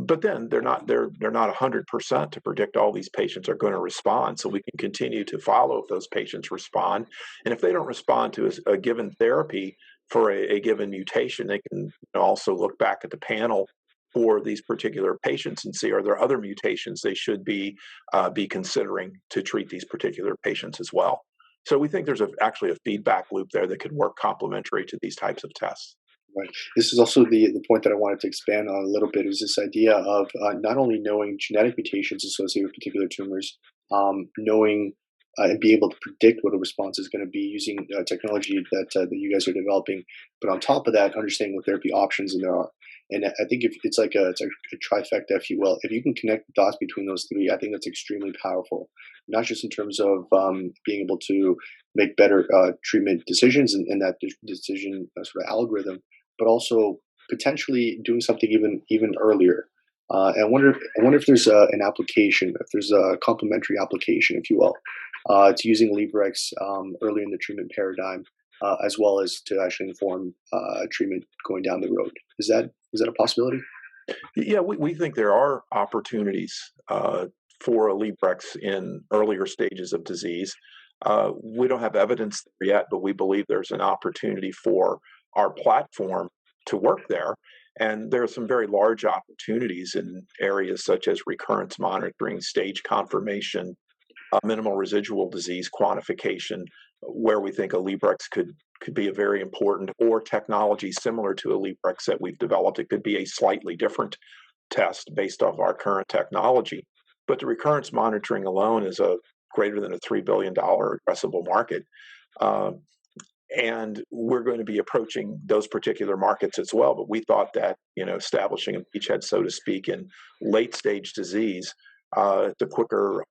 but then they're not 100% to predict all these patients are going to respond. So we can continue to follow if those patients respond, and if they don't respond to a given therapy for a given mutation, they can also look back at the panel for these particular patients and see, are there other mutations they should be considering to treat these particular patients as well. So we think there's actually a feedback loop there that could work complementary to these types of tests. Right. This is also the point that I wanted to expand on a little bit, is this idea of not only knowing genetic mutations associated with particular tumors, knowing and be able to predict what a response is going to be using technology that you guys are developing, but on top of that, understanding what therapy options there are. And I think if it's like a trifecta, if you will. If you can connect the dots between those three, I think that's extremely powerful. Not just in terms of being able to make better treatment decisions and that decision sort of algorithm, but also potentially doing something even earlier. And I wonder if there's an application, if there's a complementary application, if you will, to using Alibrex early in the treatment paradigm, as well as to actually inform treatment going down the road. Is that a possibility? Yeah, we think there are opportunities for Alibrex in earlier stages of disease. We don't have evidence there yet, but we believe there's an opportunity for our platform to work there. And there are some very large opportunities in areas such as recurrence monitoring, stage confirmation, minimal residual disease quantification, where we think Alibrex could be a very important, or technology similar to Alibrex that we've developed. It could be a slightly different test based off our current technology. But the recurrence monitoring alone is a greater than a $3 billion addressable market. And we're going to be approaching those particular markets as well. But we thought that, establishing a beachhead, so to speak, in late stage disease, it's a quicker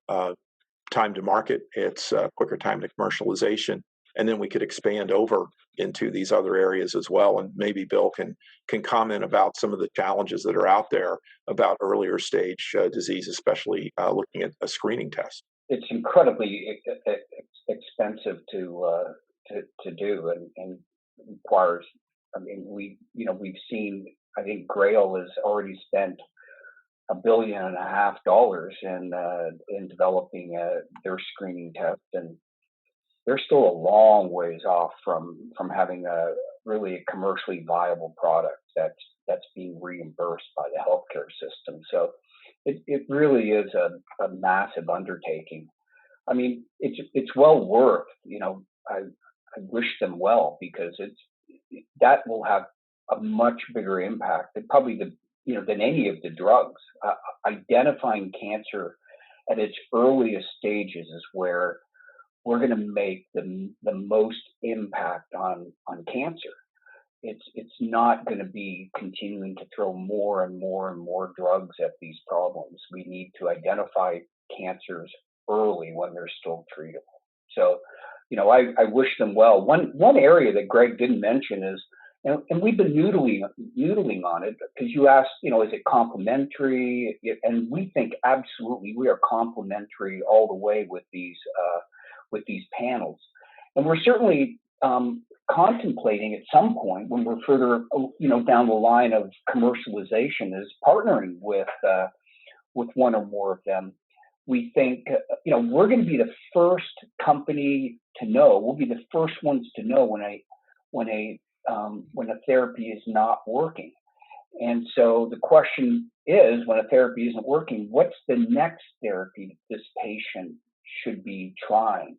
time to market, it's a quicker time to commercialization, and then we could expand over into these other areas as well. And maybe Bill can comment about some of the challenges that are out there about earlier stage disease, especially looking at a screening test. It's incredibly expensive to do, and requires. I mean, we've seen. I think Grail has already spent $1.5 billion in developing their screening test, and they're still a long ways off from having a really commercially viable product that's being reimbursed by the healthcare system. So it really is a massive undertaking. I mean, it's well worth. I wish them well, because that will have a much bigger impact than probably than any of the drugs. Identifying cancer at its earliest stages is where we're going to make the most impact on cancer. It's not going to be continuing to throw more and more and more drugs at these problems. We need to identify cancers early when they're still treatable. So, I wish them well. One area that Greg didn't mention is, and we've been noodling on it, because you asked, is it complementary? And we think absolutely we are complementary all the way with these panels. And we're certainly contemplating at some point, when we're further down the line of commercialization, is partnering with one or more of them. We think we're going to be the first company to know. We'll be the first ones to know when a therapy is not working. And so the question is, when a therapy isn't working, what's the next therapy this patient should be trying?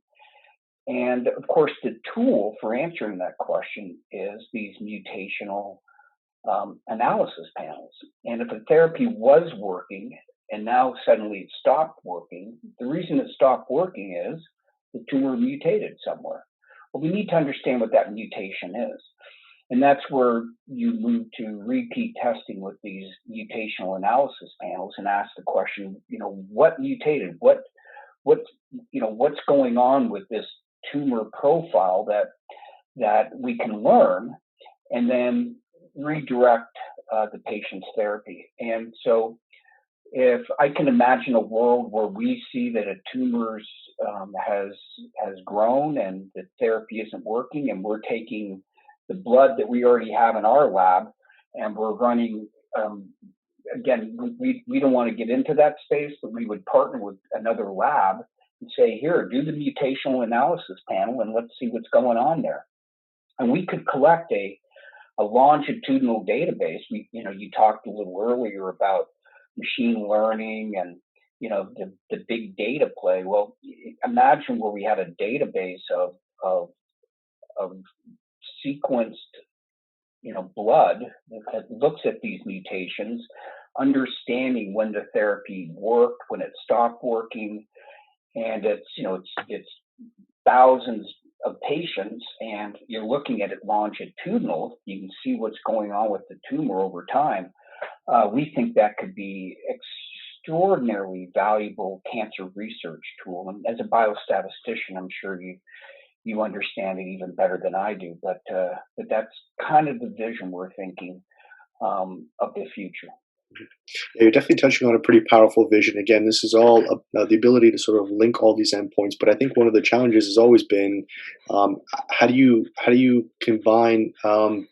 And of course, the tool for answering that question is these mutational analysis panels. And if a therapy was working and now suddenly it stopped working, the reason it stopped working is the tumor mutated somewhere. Well, we need to understand what that mutation is. And that's where you move to repeat testing with these mutational analysis panels and ask the question, what mutated? What's going on with this tumor profile that we can learn, and then redirect the patient's therapy. And so, if I can imagine a world where we see that a tumor has grown and the therapy isn't working, and we're taking the blood that we already have in our lab and we're running, again, we don't want to get into that space, but we would partner with another lab and say, here, do the mutational analysis panel and let's see what's going on there. And we could collect a longitudinal database. You talked a little earlier about machine learning and the big data play. Well, imagine where we had a database of sequenced blood that looks at these mutations, understanding when the therapy worked, when it stopped working, and it's thousands of patients, and you're looking at it longitudinal. You can see what's going on with the tumor over time. We think that could be extraordinarily valuable cancer research tool. And as a biostatistician, I'm sure you understand it even better than I do. But that's kind of the vision we're thinking of the future. Yeah, you're definitely touching on a pretty powerful vision. Again, this is all the ability to sort of link all these endpoints. But I think one of the challenges has always been how do you combine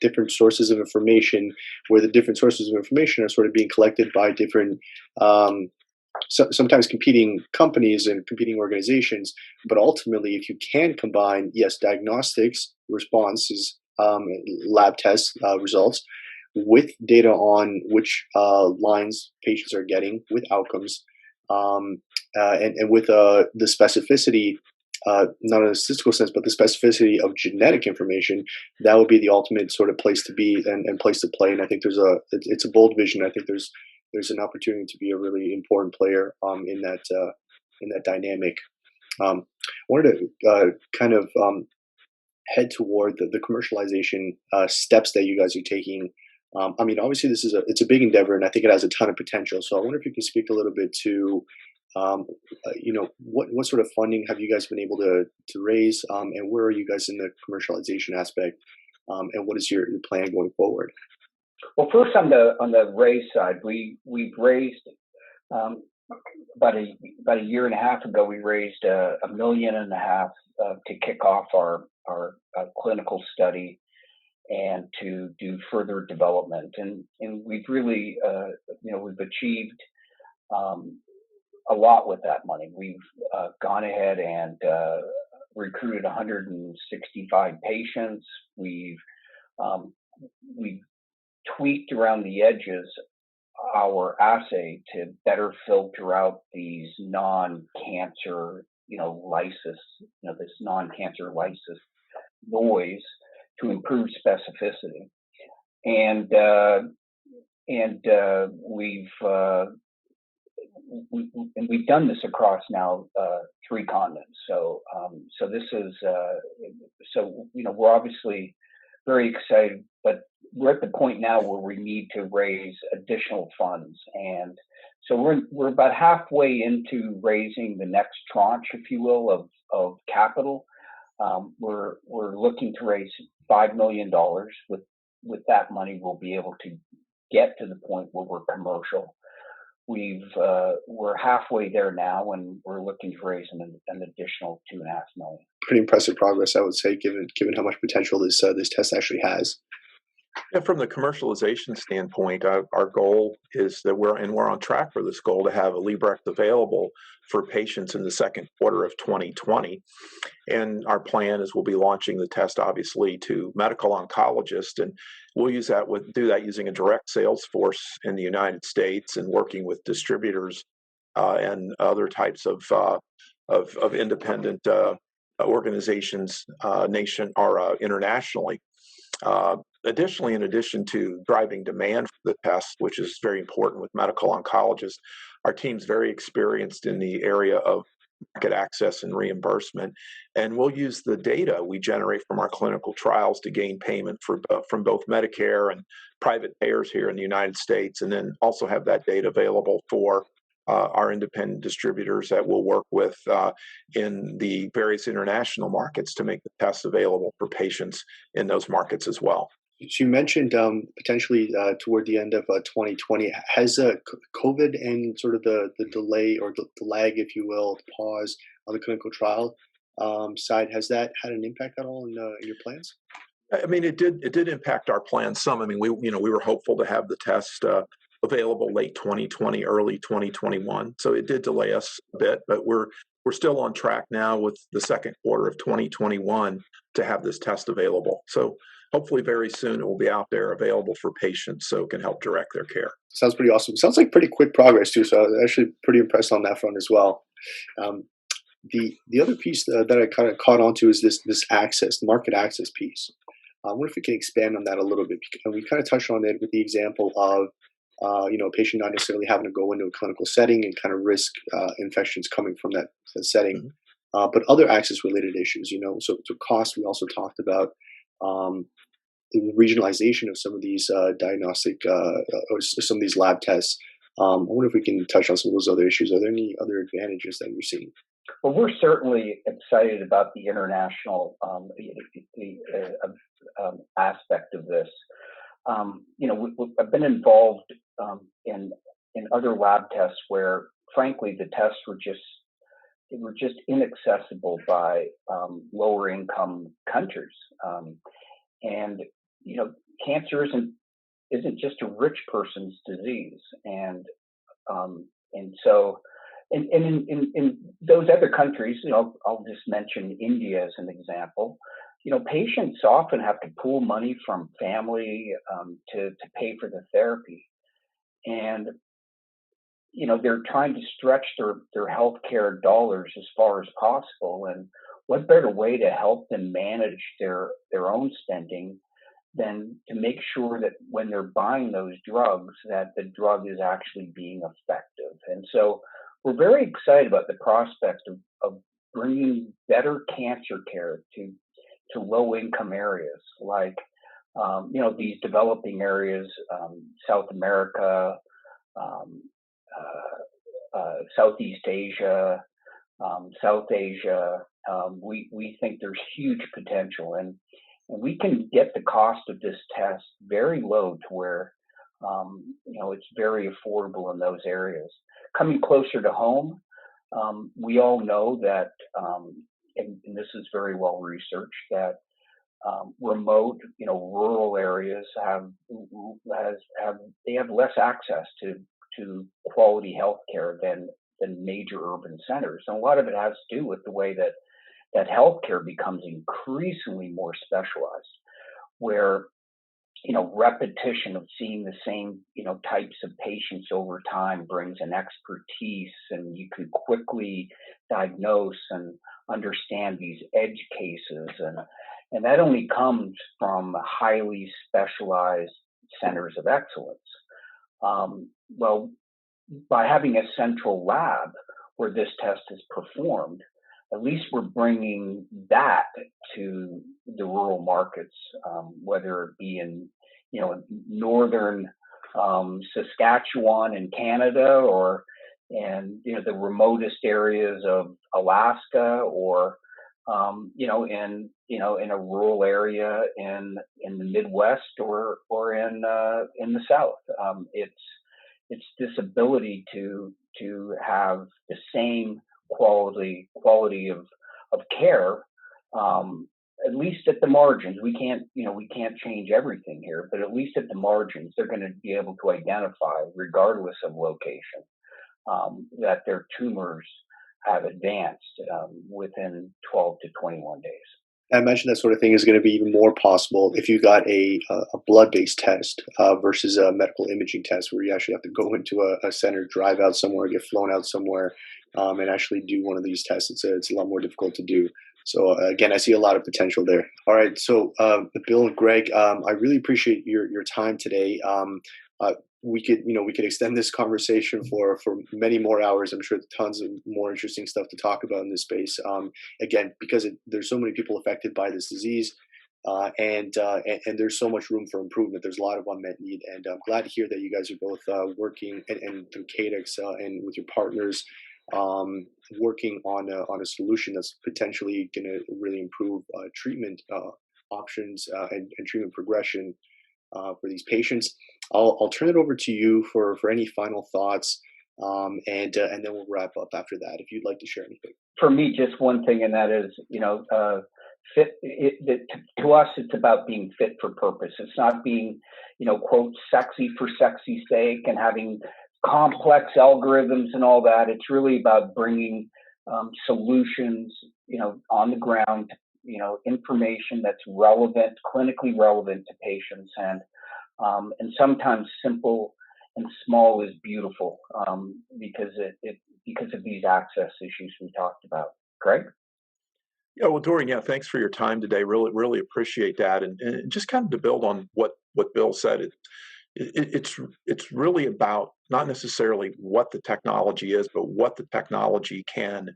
different sources of information, where the different sources of information are sort of being collected by different sometimes competing companies and competing organizations. But ultimately, if you can combine, yes, diagnostics responses, lab test results, with data on which lines patients are getting with outcomes, and with the specificity, not in a statistical sense, but the specificity of genetic information, that would be the ultimate sort of place to be and place to play. And I think it's a bold vision. I think there's an opportunity to be a really important player in that dynamic. I wanted to kind of head toward the commercialization steps that you guys are taking. I mean, obviously, it's a big endeavor, and I think it has a ton of potential. So I wonder if you can speak a little bit to, what sort of funding have you guys been able to raise, and where are you guys in the commercialization aspect, and what is your plan going forward? Well, first on the raise side, we've raised about a year and a half ago. We raised $1.5 million to kick off our clinical study and to do further development. And we've really, we've achieved a lot with that money. We've gone ahead and recruited 165 patients. We've tweaked around the edges our assay to better filter out these non-cancer, lysis, this non-cancer lysis noise, to improve specificity. And we've done this across now 3 continents. So this is we're obviously very excited, but we're at the point now where we need to raise additional funds. And so we're about halfway into raising the next tranche, if you will, of capital. We're looking to raise $5 million. With that money, we'll be able to get to the point where we're commercial. We're halfway there now, and we're looking to raise an additional $2.5 million. Pretty impressive progress, I would say, given how much potential this test actually has. Yeah, from the commercialization standpoint, our goal is that we're on track for this goal to have Alibrex available for patients in the second quarter of 2020. And our plan is we'll be launching the test, obviously, to medical oncologists, and we'll do that using a direct sales force in the United States and working with distributors and other types of independent organizations internationally. Additionally, in addition to driving demand for the test, which is very important with medical oncologists, our team's very experienced in the area of market access and reimbursement. And we'll use the data we generate from our clinical trials to gain payment from both Medicare and private payers here in the United States, and then also have that data available for our independent distributors that we'll work with in the various international markets to make the tests available for patients in those markets as well. So you mentioned potentially toward the end of 2020. Has COVID and sort of the delay or the lag, if you will, the pause on the clinical trial side, has that had an impact at all in your plans? I mean, it did impact our plans some. I mean, we were hopeful to have the test available late 2020, early 2021. So it did delay us a bit, but we're still on track now with the second quarter of 2021 to have this test available. So hopefully very soon it will be out there available for patients so it can help direct their care. Sounds pretty awesome. Sounds like pretty quick progress too. So I was actually pretty impressed on that front as well. The other piece that I kind of caught on to is this access, the market access piece. I wonder if we can expand on that a little bit. We kind of touched on it with the example of a patient not necessarily having to go into a clinical setting and kind of risk infections coming from that setting, but other access-related issues. So cost. We also talked about the regionalization of some of these diagnostic or some of these lab tests. I wonder if we can touch on some of those other issues. Are there any other advantages that you're seeing? Well, we're certainly excited about the international aspect of this. I've been involved in other lab tests where, frankly, the tests were just inaccessible by lower income countries. And cancer isn't just a rich person's disease, and so in those other countries, I'll just mention India as an example. Patients often have to pool money from family to pay for the therapy, and they're trying to stretch their healthcare dollars as far as possible. And what better way to help them manage their own spending than to make sure that when they're buying those drugs, that the drug is actually being effective. And so we're very excited about the prospect of bringing better cancer care to low-income areas like, these developing areas, South America, Southeast Asia, South Asia. We think there's huge potential, and we can get the cost of this test very low to where, it's very affordable in those areas. Coming closer to home, we all know that, and this is very well researched, that remote, rural areas have less access to quality health care than major urban centers. And a lot of it has to do with the way that healthcare becomes increasingly more specialized, where repetition of seeing the same types of patients over time brings an expertise, and you can quickly diagnose and understand these edge cases, and that only comes from highly specialized centers of excellence. Well, by having a central lab where this test is performed, at least we're bringing that to the rural markets, whether it be in northern Saskatchewan in Canada, or in the remotest areas of Alaska, or in a rural area in the Midwest, or in the South. It's this ability to have the same quality of care, at least at the margins. We can't change everything here, but at least at the margins, they're going to be able to identify, regardless of location, that their tumors have advanced within 12 to 21 days. I imagine that sort of thing is going to be even more possible if you got a blood-based test versus a medical imaging test, where you actually have to go into a center, drive out somewhere, get flown out somewhere, and actually do one of these tests. It's a lot more difficult to do. So again, I see a lot of potential there. All right, so Bill and Greg, I really appreciate your time today. we could extend this conversation for many more hours. I'm sure tons of more interesting stuff to talk about in this space. Again, because there's so many people affected by this disease, and there's so much room for improvement. There's a lot of unmet need, and I'm glad to hear that you guys are both working and through Cadex and with your partners, working on a solution that's potentially going to really improve treatment options and treatment progression for these patients. I'll turn it over to you for any final thoughts, and then we'll wrap up after that. If you'd like to share anything. For me, just one thing, and that is, fit. To us, it's about being fit for purpose. It's not being, quote, sexy for sexy sake and having complex algorithms and all that. It's really about bringing solutions, on the ground, information that's relevant, clinically relevant to patients, and sometimes simple and small is beautiful, because of these access issues we talked about. Greg? Yeah, well, Dorian, thanks for your time today. Really, really appreciate that. And just kind of to build on what Bill said, it's really about not necessarily what the technology is, but what the technology can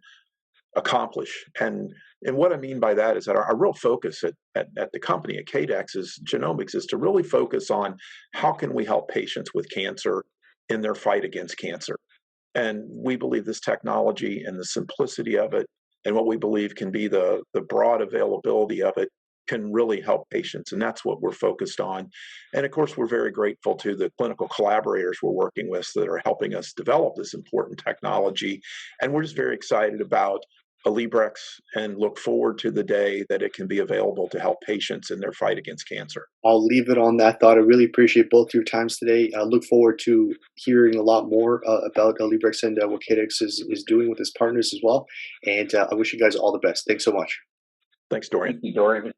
accomplish. And what I mean by that is that our real focus at the company, at Cadex Genomics, is to really focus on how can we help patients with cancer in their fight against cancer. And we believe this technology and the simplicity of it and what we believe can be the broad availability of it can really help patients. And that's what we're focused on. And of course, we're very grateful to the clinical collaborators we're working with that are helping us develop this important technology. And we're just very excited about Alibrex and look forward to the day that it can be available to help patients in their fight against cancer. I'll leave it on that thought. I really appreciate both your times today. I look forward to hearing a lot more about Alibrex and what Cadex is doing with its partners as well. And I wish you guys all the best. Thanks so much. Thanks, Dorian. Thank you, Dorian.